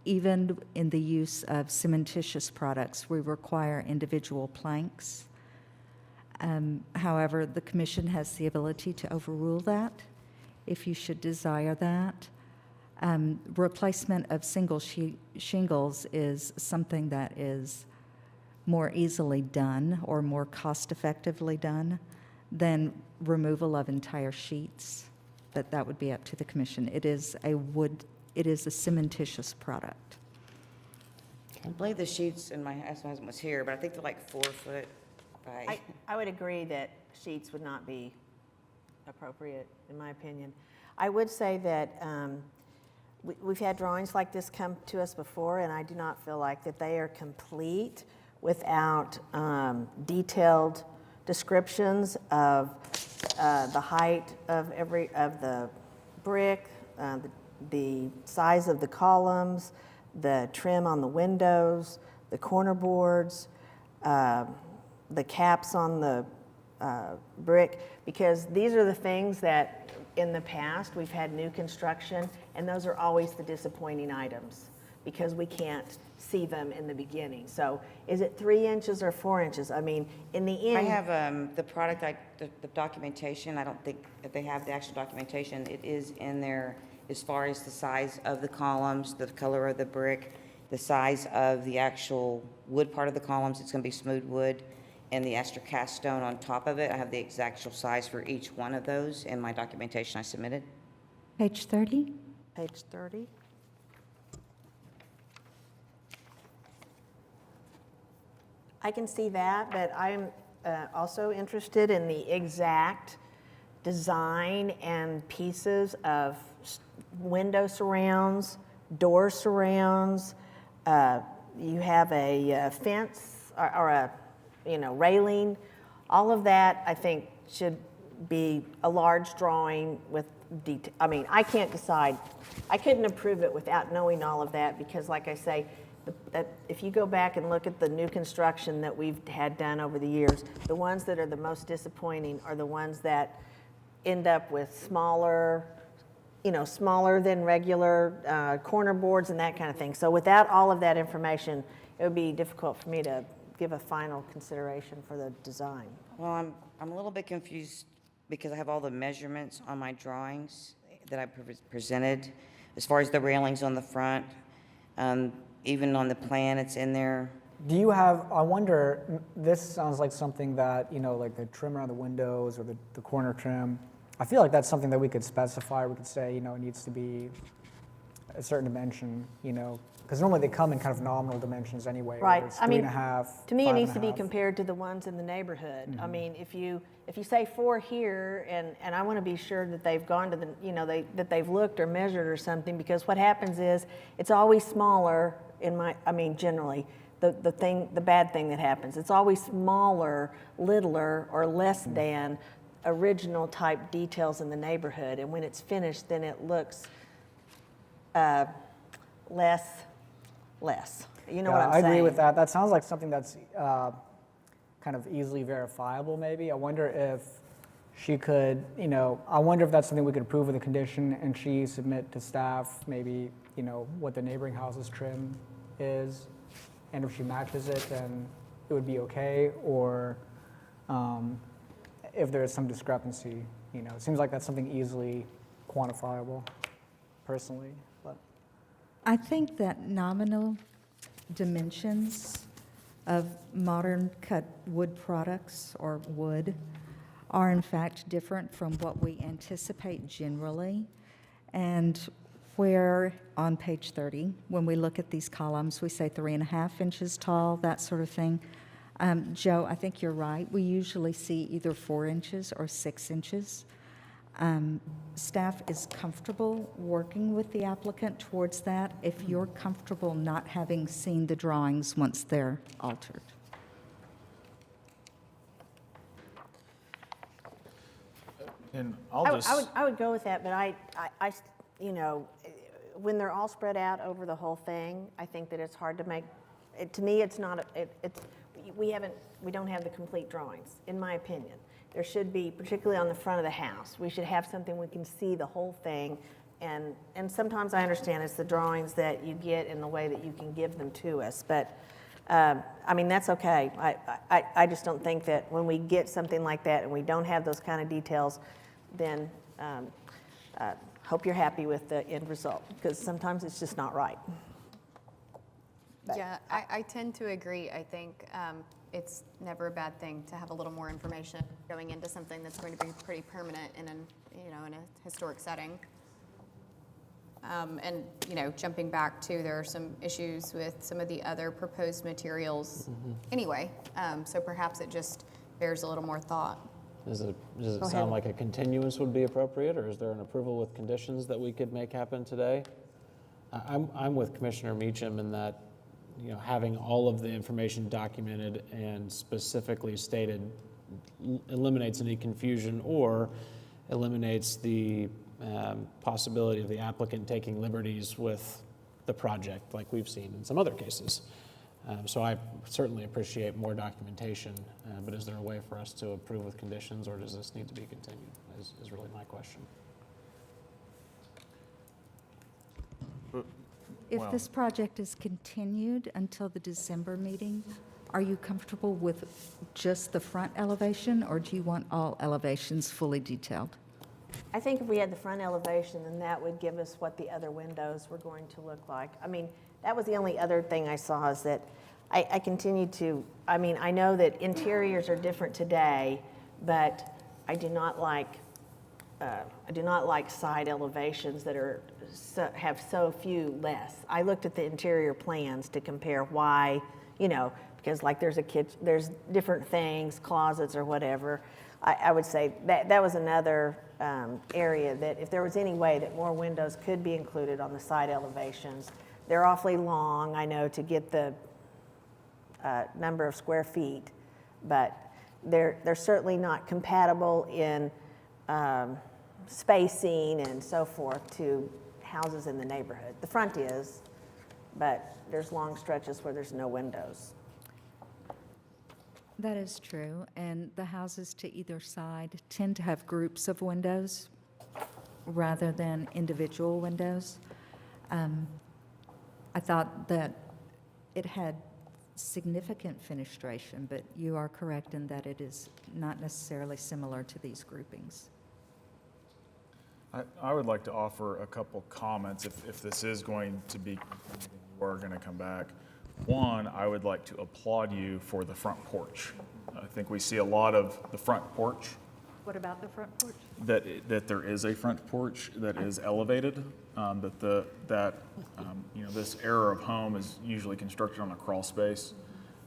S6: Even in the use of cementitious products, we require individual planks. However, the commission has the ability to overrule that if you should desire that. Replacement of single shingles is something that is more easily done or more cost-effectively done than removal of entire sheets, but that would be up to the commission. It is a cementitious product.
S17: I believe the sheets, and my husband was here, but I think they're like 4 foot by.
S9: I would agree that sheets would not be appropriate, in my opinion. I would say that we've had drawings like this come to us before, and I do not feel like that they are complete without detailed descriptions of the height of the brick, the size of the columns, the trim on the windows, the corner boards, the caps on the brick, because these are the things that in the past we've had new construction, and those are always the disappointing items because we can't see them in the beginning. So is it 3 inches or 4 inches? I mean, in the end.
S17: I have the product, the documentation. I don't think that they have the actual documentation. It is in there as far as the size of the columns, the color of the brick, the size of the actual wood part of the columns. It's going to be smooth wood, and the extra cast stone on top of it. I have the exact size for each one of those in my documentation I submitted.
S6: Page 30?
S9: Page 30. I can see that, but I'm also interested in the exact design and pieces of window surrounds, door surrounds. You have a fence or a railing. All of that, I think, should be a large drawing with detail. I mean, I can't decide. I couldn't approve it without knowing all of that because, like I say, that if you go back and look at the new construction that we've had done over the years, the ones that are the most disappointing are the ones that end up with smaller than regular corner boards and that kind of thing. So without all of that information, it would be difficult for me to give a final consideration for the design.
S17: Well, I'm a little bit confused because I have all the measurements on my drawings that I presented as far as the railings on the front. Even on the plan, it's in there.
S8: Do you have, I wonder, this sounds like something that, like the trim around the windows or the corner trim. I feel like that's something that we could specify. We could say, it needs to be a certain dimension, because normally they come in kind of nominal dimensions anyway.
S9: Right.
S8: It's 3.5.
S9: To me, it needs to be compared to the ones in the neighborhood.
S8: Mm-hmm.
S9: I mean, if you say 4 here, and I want to be sure that they've gone to the, that they've looked or measured or something, because what happens is it's always smaller generally. The bad thing that happens, it's always smaller, littler, or less than original type details in the neighborhood. And when it's finished, then it looks less. You know what I'm saying?
S8: I agree with that. That sounds like something that's kind of easily verifiable, maybe. I wonder if she could, I wonder if that's something we could approve with a condition and she submit to staff, maybe, what the neighboring house's trim is. And if she matches it, then it would be okay. Or if there is some discrepancy, it seems like that's something easily quantifiable, personally. But
S6: I think that nominal dimensions of modern cut wood products or wood are in fact different from what we anticipate generally. And where on page 30, when we look at these columns, we say 3.5 inches tall, that sort of thing. Joe, I think you're right. We usually see either 4 inches or 6 inches. Staff is comfortable working with the applicant towards that if you're comfortable not having seen the drawings once they're altered.
S5: And I'll
S9: I would go with that, but I, you know, when they're all spread out over the whole thing, I think that it's hard to make, to me, it's not, we don't have the complete drawings, in my opinion. There should be, particularly on the front of the house, we should have something we can see the whole thing. And sometimes I understand it's the drawings that you get and the way that you can give them to us, but I mean, that's okay. I just don't think that when we get something like that and we don't have those kind of details, then hope you're happy with the end result, because sometimes it's just not right. But
S10: Yeah, I tend to agree. I think it's never a bad thing to have a little more information going into something that's going to be pretty permanent in in a historic setting. And jumping back to, there are some issues with some of the other proposed materials anyway. So perhaps it just bears a little more thought.
S1: Does it sound like a continuance would be appropriate, or is there an approval with conditions that we could make happen today? I'm with Commissioner Meacham in that, having all of the information documented and specifically stated eliminates any confusion or eliminates the possibility of the applicant taking liberties with the project like we've seen in some other cases. So I certainly appreciate more documentation, but is there a way for us to approve with conditions, or does this need to be continued, is really my question.
S6: If this project is continued until the December meeting, are you comfortable with just the front elevation, or do you want all elevations fully detailed?
S9: I think if we had the front elevation, then that would give us what the other windows were going to look like. I mean, that was the only other thing I saw, is that I continue to, I know that interiors are different today, but I do not like side elevations that have so few less. I looked at the interior plans to compare why, because like there's different things, closets or whatever. I would say that was another area that if there was any way that more windows could be included on the side elevations. They're awfully long, I know, to get the number of square feet, but they're certainly not compatible in spacing and so forth to houses in the neighborhood. The front is, but there's long stretches where there's no windows.
S6: That is true, and the houses to either side tend to have groups of windows rather than individual windows. I thought that it had significant fenestration, but you are correct in that it is not necessarily similar to these groupings.
S5: I would like to offer a couple comments if this is going to be, we're going to come back. One, I would like to applaud you for the front porch. I think we see a lot of the front porch.
S6: What about the front porch?
S5: That there is a front porch that is elevated. This era of home is usually constructed on a crawl space.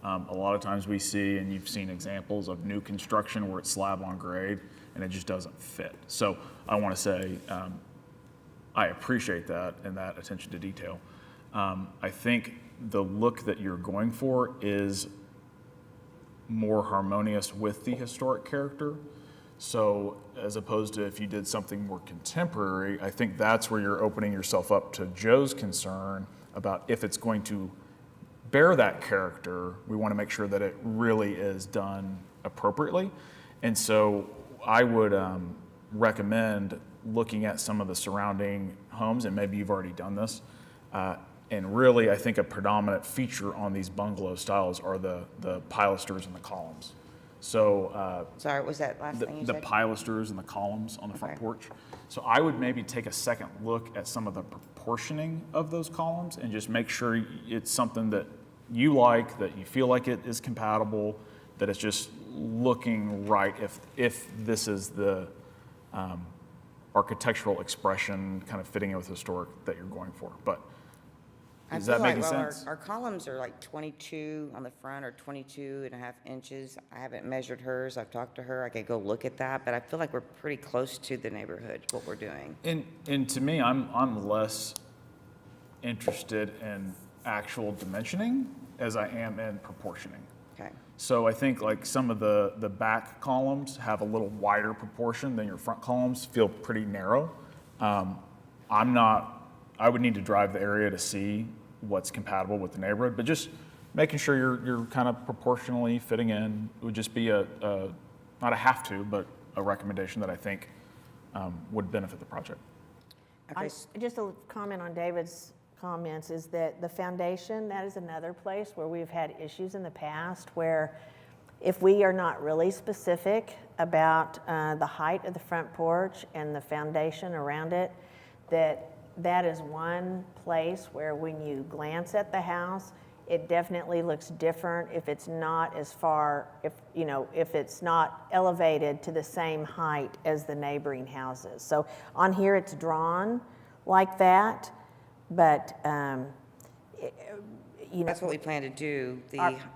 S5: A lot of times we see, and you've seen examples of new construction where it's slab on grade, and it just doesn't fit. So I want to say I appreciate that and that attention to detail. I think the look that you're going for is more harmonious with the historic character. So as opposed to if you did something more contemporary, I think that's where you're opening yourself up to Joe's concern about if it's going to bear that character, we want to make sure that it really is done appropriately. And so I would recommend looking at some of the surrounding homes, and maybe you've already done this, and really I think a predominant feature on these bungalow styles are the pilasters and the columns. So
S17: Sorry, what was that last thing you
S5: the
S17: said?
S5: pilasters and the columns on the front porch. So I would maybe take a second look at some of the proportioning of those columns and just make sure it's something that you like, that you feel like it is compatible, that it's just looking right if this is the architectural expression kind of fitting in with historic that you're going for. But is that making sense?
S17: Our columns are like 22 on the front or 22.5 inches. I haven't measured hers. I've talked to her. I could go look at that, but I feel like we're pretty close to the neighborhood, what we're doing.
S5: And to me, I'm less interested in actual dimensioning as I am in proportioning.
S17: Okay.
S5: So I think like some of the back columns have a little wider proportion than your front columns, feel pretty narrow. I would need to drive the area to see what's compatible with the neighborhood, but just making sure you're kind of proportionally fitting in would just be not a have to, but a recommendation that I think would benefit the project.
S9: Just a comment on David's comments is that the foundation, that is another place where we've had issues in the past where if we are not really specific about the height of the front porch and the foundation around it, that is one place where when you glance at the house, it definitely looks different if it's not as far, if it's not elevated to the same height as the neighboring houses. So on here it's drawn like that, but
S17: That's what we plan to do.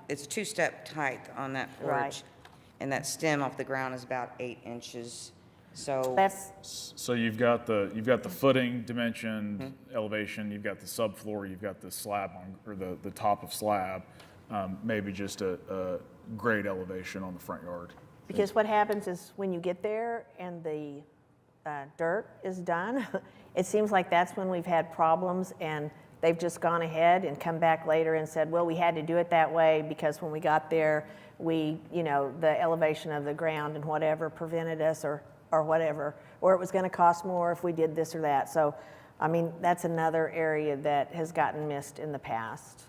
S17: It's two-step height on that porch,
S9: Right.
S17: and that stem off the ground is about 8 inches. So
S5: So you've got the footing dimension, elevation, you've got the subfloor, you've got the slab or the top of slab, maybe just a grade elevation on the front yard.
S9: because what happens is when you get there and the dirt is done, it seems like that's when we've had problems and they've just gone ahead and come back later and said, well, we had to do it that way because when we got there, the elevation of the ground and whatever prevented us or whatever, or it was going to cost more if we did this or that. So, I mean, that's another area that has gotten missed in the past,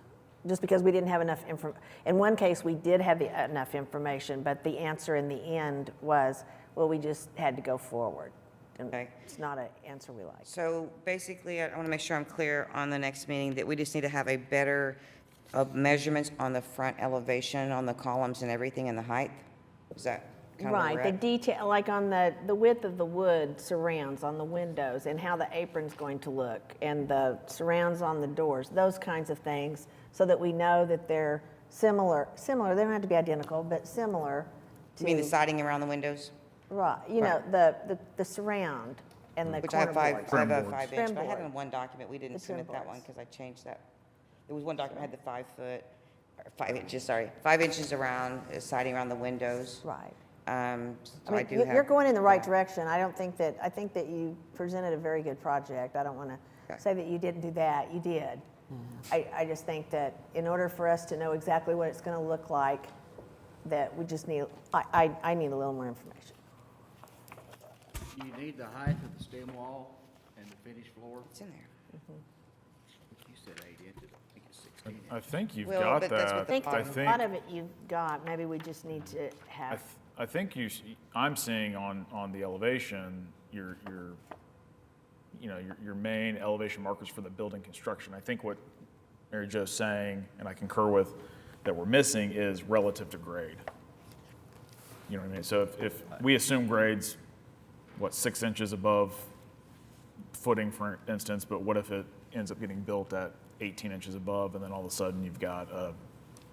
S9: just because we didn't have enough information. In one case, we did have enough information, but the answer in the end was, well, we just had to go forward. And
S17: Okay.
S9: it's not an answer we like.
S17: So basically, I want to make sure I'm clear on the next meeting that we just need to have a better of measurements on the front elevation, on the columns and everything and the height? Is that kind of where
S9: Right,
S17: we're
S9: the
S17: at?
S9: detail, like on the width of the wood surrounds on the windows and how the apron's going to look and the surrounds on the doors, those kinds of things, so that we know that they're similar, they don't have to be identical, but similar to.
S17: You mean the siding around the windows?
S9: Right, the surround and the
S17: Which I
S9: corner
S17: have five,
S9: boards.
S17: I have a
S5: Trim
S17: 5
S9: boards.
S17: inch, but I had it
S9: Trim
S17: in one document, we didn't
S9: The trim
S17: submit that one
S9: boards.
S17: because I changed that. There was one document that had the 5 foot, or 5 inches, sorry, 5 inches around, siding around the windows.
S9: Right.
S17: So I do have.
S9: You're going in the right
S17: that.
S9: direction. I think that you presented a very good project. I don't want to
S17: Okay.
S9: say that you didn't do that. You did. I just think that in order for us to know exactly what it's going to look like, that we just need, I need a little more information.
S16: You need the height of the stem wall and the finished floor.
S17: It's in there.
S16: You said 8 inches, I think it's 16.
S5: I think you've
S17: Well,
S5: got
S17: but that's
S5: that.
S17: what the
S9: A lot of it you've got. Maybe we just need to have.
S5: I think I'm seeing on the elevation, your main elevation markers for the building construction. I think what Mary Jo's saying, and I concur with, that we're missing is relative to grade. You know what I mean? So if we assume grades, 6 inches above footing, for instance, but what if it ends up getting built at 18 inches above, and then all of a sudden you've got a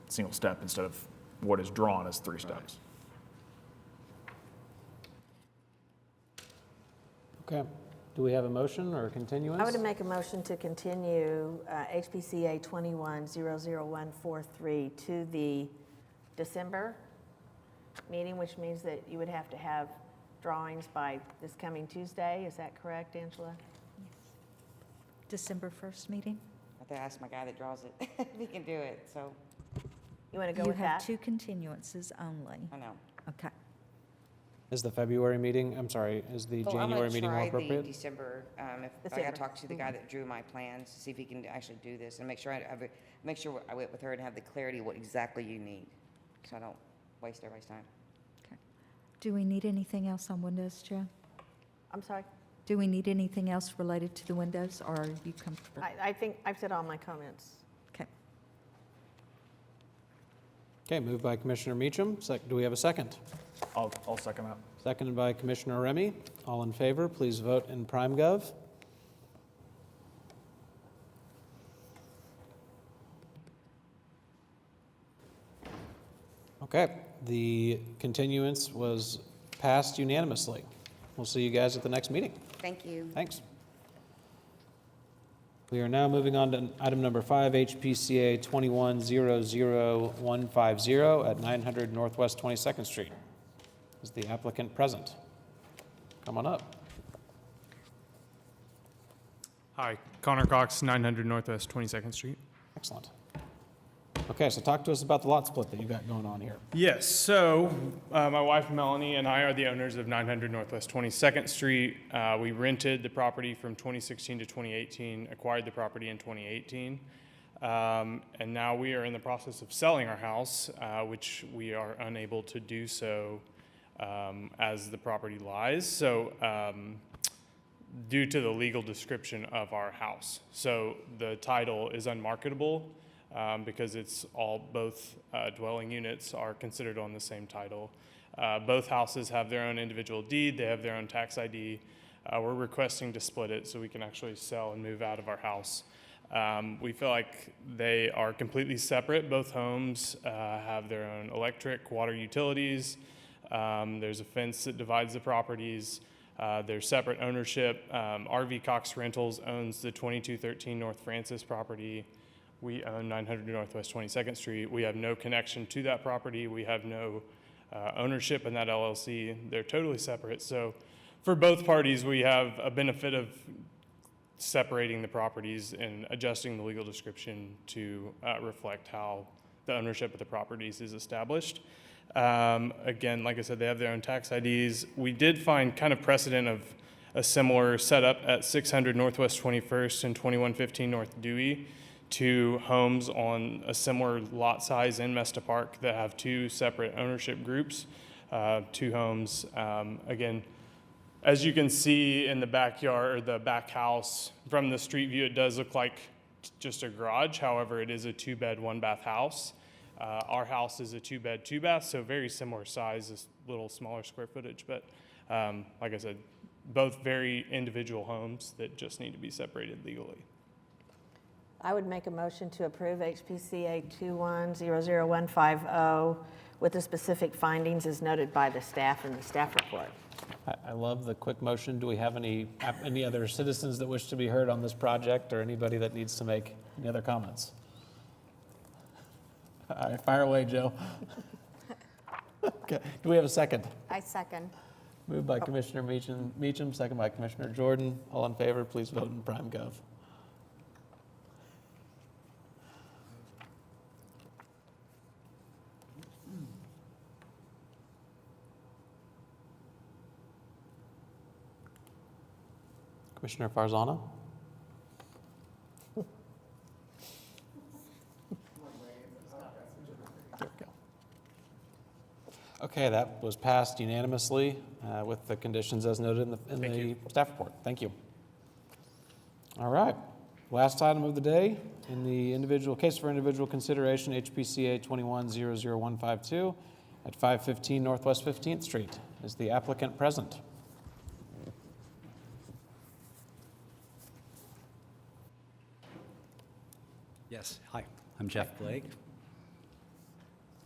S5: single step instead of what is drawn as 3 steps?
S1: Okay. Do we have a motion or a continuance?
S9: I would make a motion to continue HPCA 21-00143 to the December meeting, which means that you would have to have drawings by this coming Tuesday. Is that correct, Angela?
S6: December 1st meeting?
S17: I have to ask my guy that draws it if he can do it, so,
S9: You want to go
S6: You
S9: with
S6: have
S9: that?
S6: 2 continuances only.
S17: I know.
S6: Okay.
S1: Is the February meeting, I'm sorry, is the January meeting more
S17: I'm gonna try
S1: appropriate?
S17: the December, if I
S9: December.
S17: gotta talk to the guy that drew my plans, to see if he can actually do this, and make sure I went with her and have the clarity of what exactly you need, so I don't waste everybody's time.
S6: Do we need anything else on windows, Joe?
S9: I'm sorry?
S6: Do we need anything else related to the windows, or are you comfortable?
S9: I think I've said all my comments.
S6: Okay.
S1: Okay, moved by Commissioner Meacham. Do we have a second?
S5: I'll second that.
S1: Seconded by Commissioner Remy. All in favor, please vote in PrimeGov. Okay, the continuance was passed unanimously. We'll see you guys at the next meeting.
S17: Thank you.
S1: Thanks. We are now moving on to item number 5, HPCA 2100150 at 900 Northwest 22nd Street. Is the applicant present? Come on up.
S18: Hi, Connor Cox, 900 Northwest 22nd Street.
S1: Excellent. Okay, so talk to us about the lot split that you got going on here.
S18: Yes, so my wife Melanie and I are the owners of 900 Northwest 22nd Street. We rented the property from 2016 to 2018, acquired the property in 2018, and now we are in the process of selling our house, which we are unable to do so as the property lies. So due to the legal description of our house. So the title is unmarketable because it's both dwelling units are considered on the same title. Both houses have their own individual deed, they have their own tax ID. We're requesting to split it so we can actually sell and move out of our house. We feel like they are completely separate. Both homes have their own electric, water utilities. There's a fence that divides the properties. There's separate ownership. RV Cox Rentals owns the 2213 North Francis property. We own 900 Northwest 22nd Street. We have no connection to that property. We have no ownership in that LLC. They're totally separate. So for both parties, we have a benefit of separating the properties and adjusting the legal description to reflect how the ownership of the properties is established. Again, like I said, they have their own tax IDs. We did find kind of precedent of a similar setup at 600 Northwest 21st and 2115 North Dewey, two homes on a similar lot size in Mesta Park that have two separate ownership groups, two homes. Again, as you can see in the backyard, or the back house, from the street view, it does look like just a garage. However, it is a 2-bed, 1-bath house. Our house is a 2-bed, 2-bath, so very similar size, a little smaller square footage. But like I said, both very individual homes that just need to be separated legally.
S9: I would make a motion to approve HPCA 2100150 with the specific findings as noted by the staff in the staff report.
S1: I love the quick motion. Do we have any other citizens that wish to be heard on this project, or anybody that needs to make any other comments? All right, fire away, Joe. Okay. Do we have a second?
S10: I second.
S1: Moved by Commissioner Meacham, second by Commissioner Jordan. All in favor, please vote in PrimeGov. Commissioner Farzana? There we go. Okay, that was passed unanimously with the conditions as noted in the staff report. Thank you. All right, last item of the day in the individual case for individual consideration, HPCA 2100152 at 515 Northwest 15th Street. Is the applicant present?
S19: Yes, hi, I'm Jeff Blake. You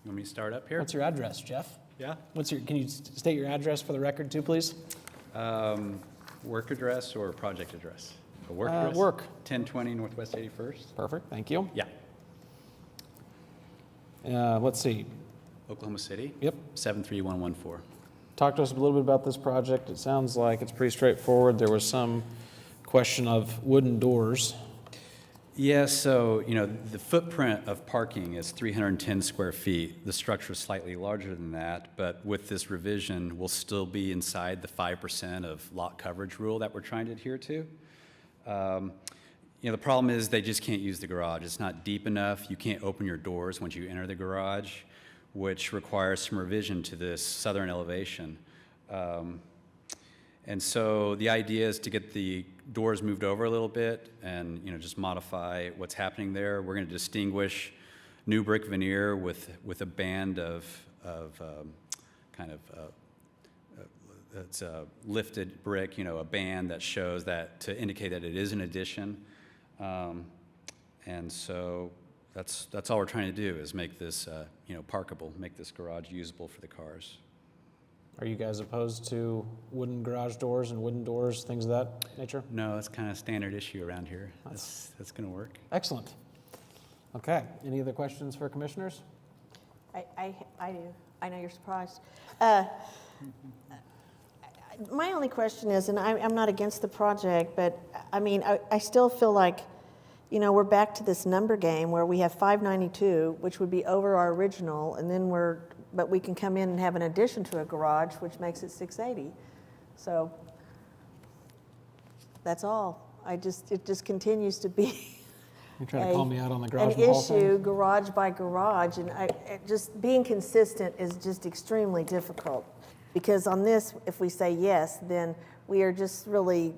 S19: want me to start up here?
S1: What's your address, Jeff?
S19: Yeah?
S1: Can you state your address for the record too, please?
S19: Work address or project address? A work address?
S1: Work.
S19: 1020 Northwest 81st.
S1: Perfect, thank you.
S19: Yeah.
S1: Let's see.
S19: Oklahoma City?
S1: Yep.
S19: 73114.
S1: Talk to us a little bit about this project. It sounds like it's pretty straightforward. There was some question of wooden doors.
S19: Yeah, so, the footprint of parking is 310 square feet. The structure is slightly larger than that, but with this revision, we'll still be inside the 5% of lot coverage rule that we're trying to adhere to. The problem is they just can't use the garage. It's not deep enough. You can't open your doors once you enter the garage, which requires some revision to this southern elevation. And so the idea is to get the doors moved over a little bit and just modify what's happening there. We're going to distinguish new brick veneer with a band of it's a lifted brick, a band that shows that to indicate that it is an addition. And so that's all we're trying to do is make this, parkable, make this garage usable for the cars.
S1: Are you guys opposed to wooden garage doors and wooden doors, things of that nature?
S19: No, that's kind of a standard issue around here. That's going to work.
S1: Excellent. Okay, any other questions for commissioners?
S9: I do. I know you're surprised. My only question is, and I'm not against the project, but I mean, I still feel like, we're back to this number game where we have 592, which would be over our original, and then but we can come in and have an addition to a garage, which makes it 680. So that's all. It just continues to be
S1: You're trying to call me out on the garage
S9: an
S1: and hall thing?
S9: issue, garage by garage, and just being consistent is just extremely difficult. Because on this, if we say yes, then we are just really,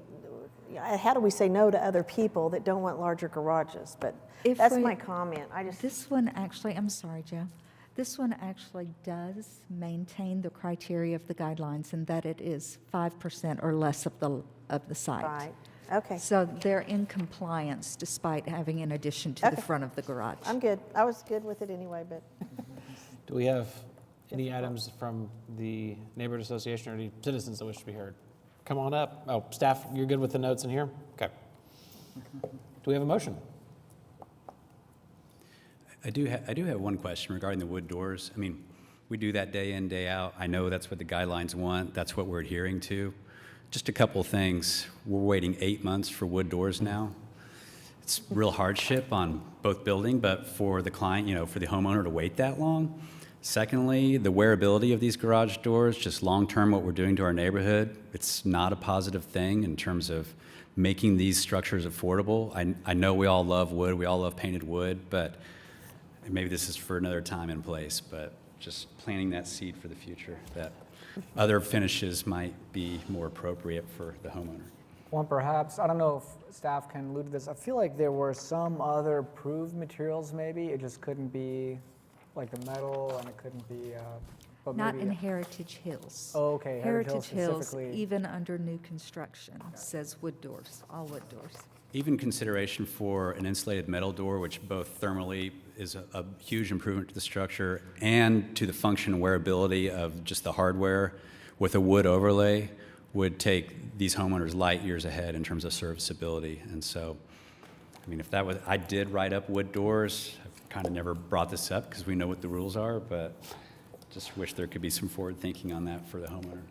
S9: how do we say no to other people that don't want larger garages? But that's my comment.
S6: This one actually, I'm sorry, Joe. This one actually does maintain the criteria of the guidelines in that it is 5% or less of the site.
S9: Right. Okay.
S6: So they're in compliance despite having an addition to the front of the garage.
S9: I'm good. I was good with it anyway, but.
S1: Do we have any items from the neighborhood association or any citizens that wish to be heard? Come on up. Oh, staff, you're good with the notes in here? Okay. Do we have a motion?
S19: I do have one question regarding the wood doors. I mean, we do that day in, day out. I know that's what the guidelines want. That's what we're adhering to. Just a couple of things. We're waiting 8 months for wood doors now. It's real hardship on both building, but for the client, for the homeowner to wait that long. Secondly, the wearability of these garage doors, just long-term what we're doing to our neighborhood, it's not a positive thing in terms of making these structures affordable. I know we all love wood, we all love painted wood, but maybe this is for another time and place, but just planting that seed for the future, that other finishes might be more appropriate for the homeowner.
S8: One perhaps, I don't know if staff can allude to this, I feel like there were some other approved materials maybe, it just couldn't be like the metal and it couldn't be, but
S6: Not
S8: maybe.
S6: in Heritage Hills.
S8: Oh, okay, Heritage Hills
S6: Hills, even under new construction, says wood doors, all wood doors.
S19: Even consideration for an insulated metal door, which both thermally is a huge improvement to the structure and to the function and wearability of just the hardware with a wood overlay, would take these homeowners light years ahead in terms of serviceability. And so, I mean, I did write up wood doors. I've kind of never brought this up because we know what the rules are, but just wish there could be some forward thinking on that for the homeowner.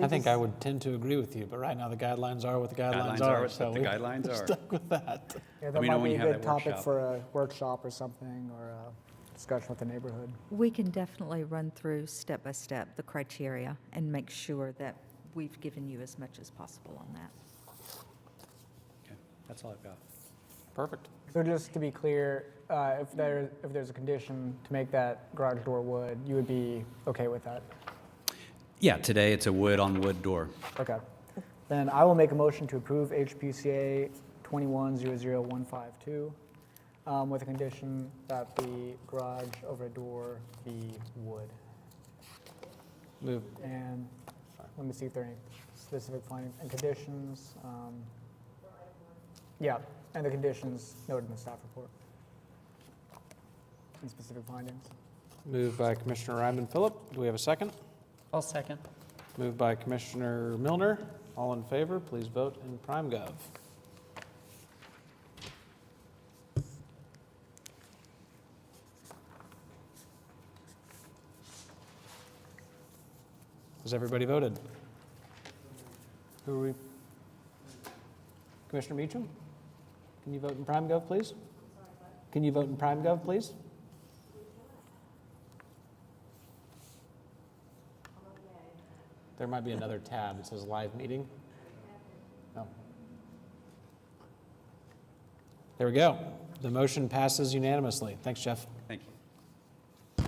S1: I think I would tend to agree with you, but right now the guidelines are what the guidelines are.
S19: What the guidelines are.
S1: Stuck with that.
S8: Yeah, that might be a good topic for a workshop or something, or a discussion with the neighborhood.
S6: We can definitely run through step by step the criteria and make sure that we've given you as much as possible on that.
S19: Okay, that's all I've got.
S1: Perfect.
S8: So just to be clear, if there's a condition to make that garage door wood, you would be okay with that?
S19: Yeah, today it's a wood on wood door.
S8: Okay. Then I will make a motion to approve HPCA 2100152 with a condition that the garage over a door be wood.
S1: Move.
S8: And let me see if there are any specific findings and conditions. Yeah, and the conditions noted in the staff report. And specific findings.
S1: Moved by Commissioner Ryman Phillip. Do we have a second?
S15: I'll second.
S1: Moved by Commissioner Milner. All in favor, please vote in PrimeGov. Has everybody voted? Who are we? Commissioner Meacham? Can you vote in PrimeGov, please? Can you vote in PrimeGov, please? There might be another tab that says live meeting. Oh. There we go. The motion passes unanimously. Thanks, Jeff.
S19: Thank you.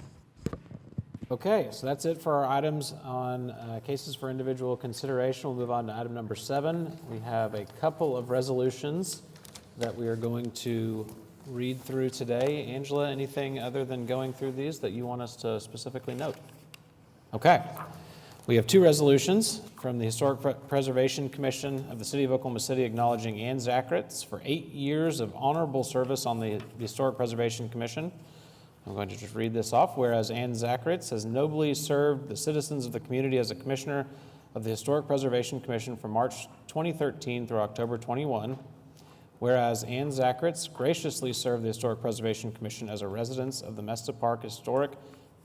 S1: Okay, so that's it for our items on cases for individual consideration. We'll move on to item number 7. We have a couple of resolutions that we are going to read through today. Angela, anything other than going through these that you want us to specifically note? Okay. We have two resolutions from the Historic Preservation Commission of the City of Oklahoma City acknowledging Ann Zacharitz for 8 years of honorable service on the Historic Preservation Commission. I'm going to just read this off. Whereas Ann Zacharitz has nobly served the citizens of the community as a commissioner of the Historic Preservation Commission from March 2013 through October 21. Whereas Ann Zacharitz graciously served the Historic Preservation Commission as a resident of the Mesta Park Historic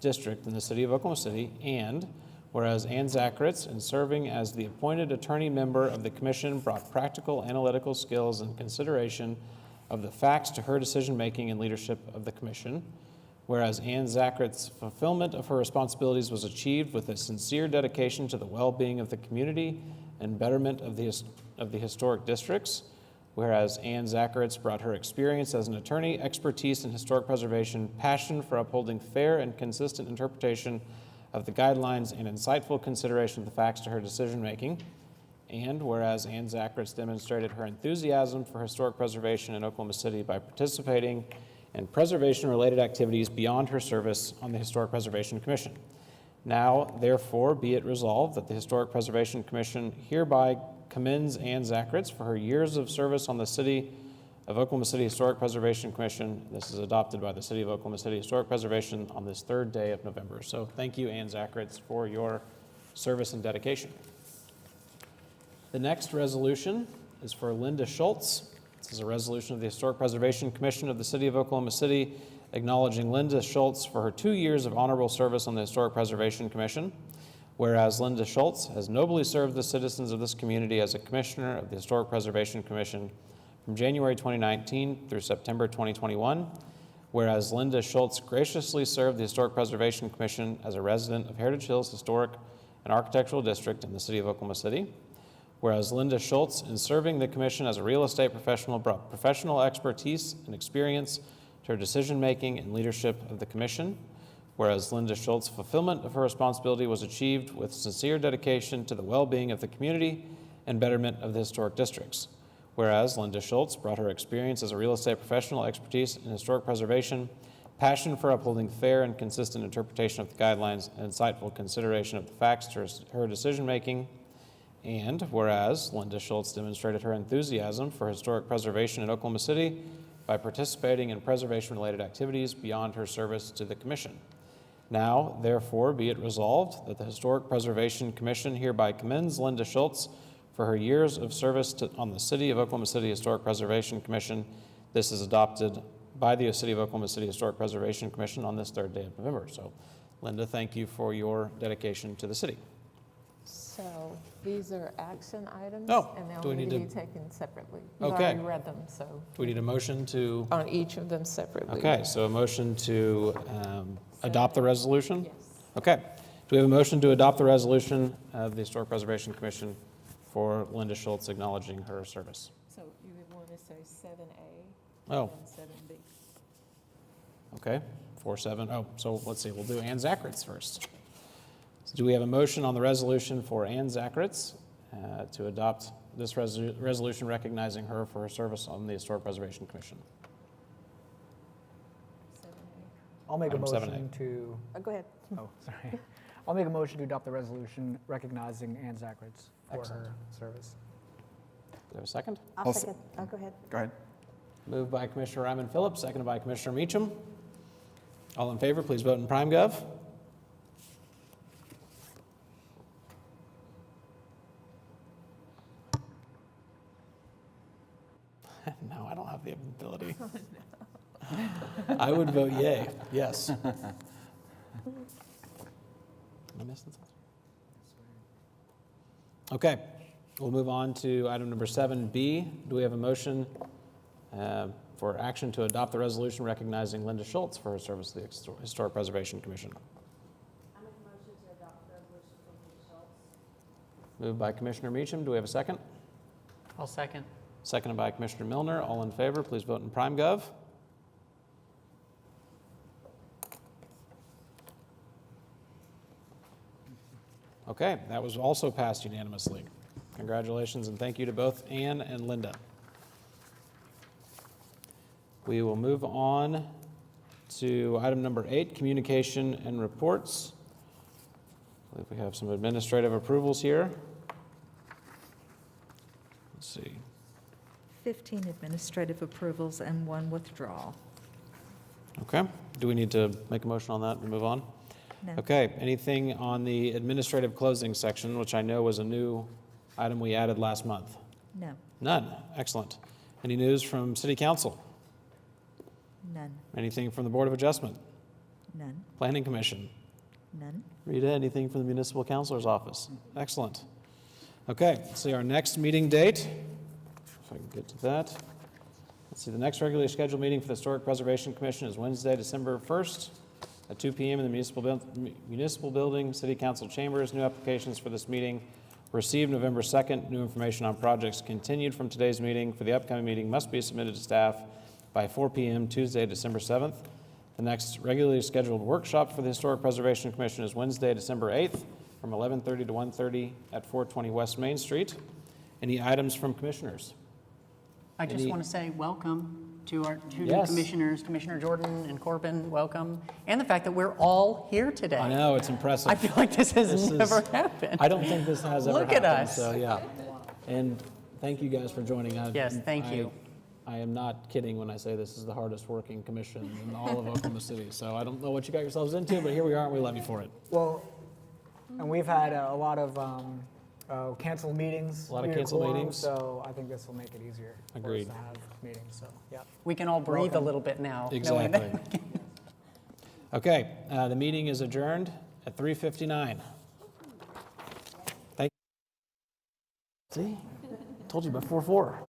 S1: District in the City of Oklahoma City, and whereas Ann Zacharitz, in serving as the appointed attorney member of the commission, brought practical analytical skills and consideration of the facts to her decision-making and leadership of the commission. Whereas Ann Zacharitz's fulfillment of her responsibilities was achieved with a sincere dedication to the well-being of the community and betterment of the historic districts. Whereas Ann Zacharitz brought her experience as an attorney, expertise in historic preservation, passion for upholding fair and consistent interpretation of the guidelines, and insightful consideration of the facts to her decision-making. And whereas Ann Zacharitz demonstrated her enthusiasm for historic preservation in Oklahoma City by participating in preservation-related activities beyond her service on the Historic Preservation Commission. Now, therefore, be it resolved that the Historic Preservation Commission hereby commends Ann Zacharitz for her years of service on the City of Oklahoma City Historic Preservation Commission. This is adopted by the City of Oklahoma City Historic Preservation on this 3rd day of November. So thank you, Ann Zacharitz, for your service and dedication. The next resolution is for Linda Schultz. This is a resolution of the Historic Preservation Commission of the City of Oklahoma City acknowledging Linda Schultz for her 2 years of honorable service on the Historic Preservation Commission. Whereas Linda Schultz has nobly served the citizens of this community as a commissioner of the Historic Preservation Commission from January 2019 through September 2021. Whereas Linda Schultz graciously served the Historic Preservation Commission as a resident of Heritage Hills Historic and Architectural District in the City of Oklahoma City. Whereas Linda Schultz, in serving the commission as a real estate professional, brought professional expertise and experience to her decision-making and leadership of the commission. Whereas Linda Schultz's fulfillment of her responsibility was achieved with sincere dedication to the well-being of the community and betterment of the historic districts. Whereas Linda Schultz brought her experience as a real estate professional, expertise in historic preservation, passion for upholding fair and consistent interpretation of the guidelines, and insightful consideration of the facts to her decision-making. And whereas Linda Schultz demonstrated her enthusiasm for historic preservation in Oklahoma City by participating in preservation-related activities beyond her service to the commission. Now, therefore, be it resolved that the Historic Preservation Commission hereby commends Linda Schultz for her years of service on the City of Oklahoma City Historic Preservation Commission. This is adopted by the City of Oklahoma City Historic Preservation Commission on this 3rd day of November. So, Linda, thank you for your dedication to the city.
S11: So these are action items,
S1: Oh,
S11: and
S1: do we
S11: they'll need
S1: need
S11: to
S1: to-
S11: be taken separately. You've
S1: Okay.
S11: already read them, so.
S1: Do we need a motion to?
S11: On each of them separately.
S1: Okay, so a motion to adopt the resolution?
S11: Yes.
S1: Okay. Do we have a motion to adopt the resolution of the Historic Preservation Commission for Linda Schultz acknowledging her service?
S11: So you would want to say 7A
S1: Oh.
S11: and 7B.
S1: Okay, 4-7. Oh, so let's see, we'll do Ann Zacharitz first. So do we have a motion on the resolution for Ann Zacharitz to adopt this resolution recognizing her for her service on the Historic Preservation Commission?
S11: 7A.
S8: I'll make a
S1: Item 7A.
S8: motion to,
S9: Go ahead.
S8: oh, sorry. I'll make a motion to adopt the resolution recognizing Ann Zacharitz for
S1: Excellent.
S8: her service.
S1: Do we have a second?
S9: I'll second. Oh, go ahead.
S5: Go ahead.
S1: Moved by Commissioner Ryman Phillips, seconded by Commissioner Meacham. All in favor, please vote in PrimeGov. No, I don't have the ability. I would vote yay, yes. Am I missing something? Okay, we'll move on to item number 7B. Do we have a motion for action to adopt the resolution recognizing Linda Schultz for her service to the Historic Preservation Commission?
S9: I make a motion to adopt the resolution for Linda Schultz.
S1: Moved by Commissioner Meacham. Do we have a second?
S15: I'll second.
S1: Seconded by Commissioner Milner. All in favor, please vote in PrimeGov. Okay, that was also passed unanimously. Congratulations and thank you to both Ann and Linda. We will move on to item number 8, communication and reports. I believe we have some administrative approvals here. Let's see.
S6: 15 administrative approvals and 1 withdrawal.
S1: Okay. Do we need to make a motion on that and move on?
S6: No.
S1: Okay. Anything on the administrative closing section, which I know was a new item we added last month?
S6: No.
S1: None. Excellent. Any news from City Council?
S6: None.
S1: Anything from the Board of Adjustment?
S6: None.
S1: Planning Commission?
S6: None.
S1: Rita, anything from the Municipal Counselor's Office? Excellent. Okay, let's see our next meeting date. If I can get to that. Let's see, the next regularly scheduled meeting for the Historic Preservation Commission is Wednesday, December 1st at 2 p.m. in the Municipal Building, City Council Chambers. New applications for this meeting received November 2nd. New information on projects continued from today's meeting for the upcoming meeting must be submitted to staff by 4 p.m. Tuesday, December 7th. The next regularly scheduled workshop for the Historic Preservation Commission is Wednesday, December 8th from 11:30 to 1:30 at 420 West Main Street. Any items from commissioners?
S15: I just want to say welcome to our two new
S1: Yes.
S15: commissioners, Commissioner Jordan and Corbin, welcome. And the fact that we're all here today.
S1: I know, it's impressive.
S15: I feel like this has never happened.
S1: I don't think this has ever
S15: Look
S1: happened.
S15: at us.
S1: So, yeah. And thank you guys for joining.
S15: Yes, thank you.
S1: I am not kidding when I say this is the hardest working commission in all of Oklahoma City. So I don't know what you got yourselves into, but here we are and we love you for it.
S8: Well, and we've had a lot of canceled meetings.
S1: A lot of
S8: due to
S1: canceled
S8: quorum,
S1: meetings.
S8: So I think this will make it easier
S1: Agreed.
S8: for us to have meetings, so, yeah.
S15: We can all breathe
S8: Welcome.
S15: a little bit now. knowing
S1: Exactly.
S15: that-
S1: Okay, the meeting is adjourned at 3:59. Thank you. See? Told you before 4.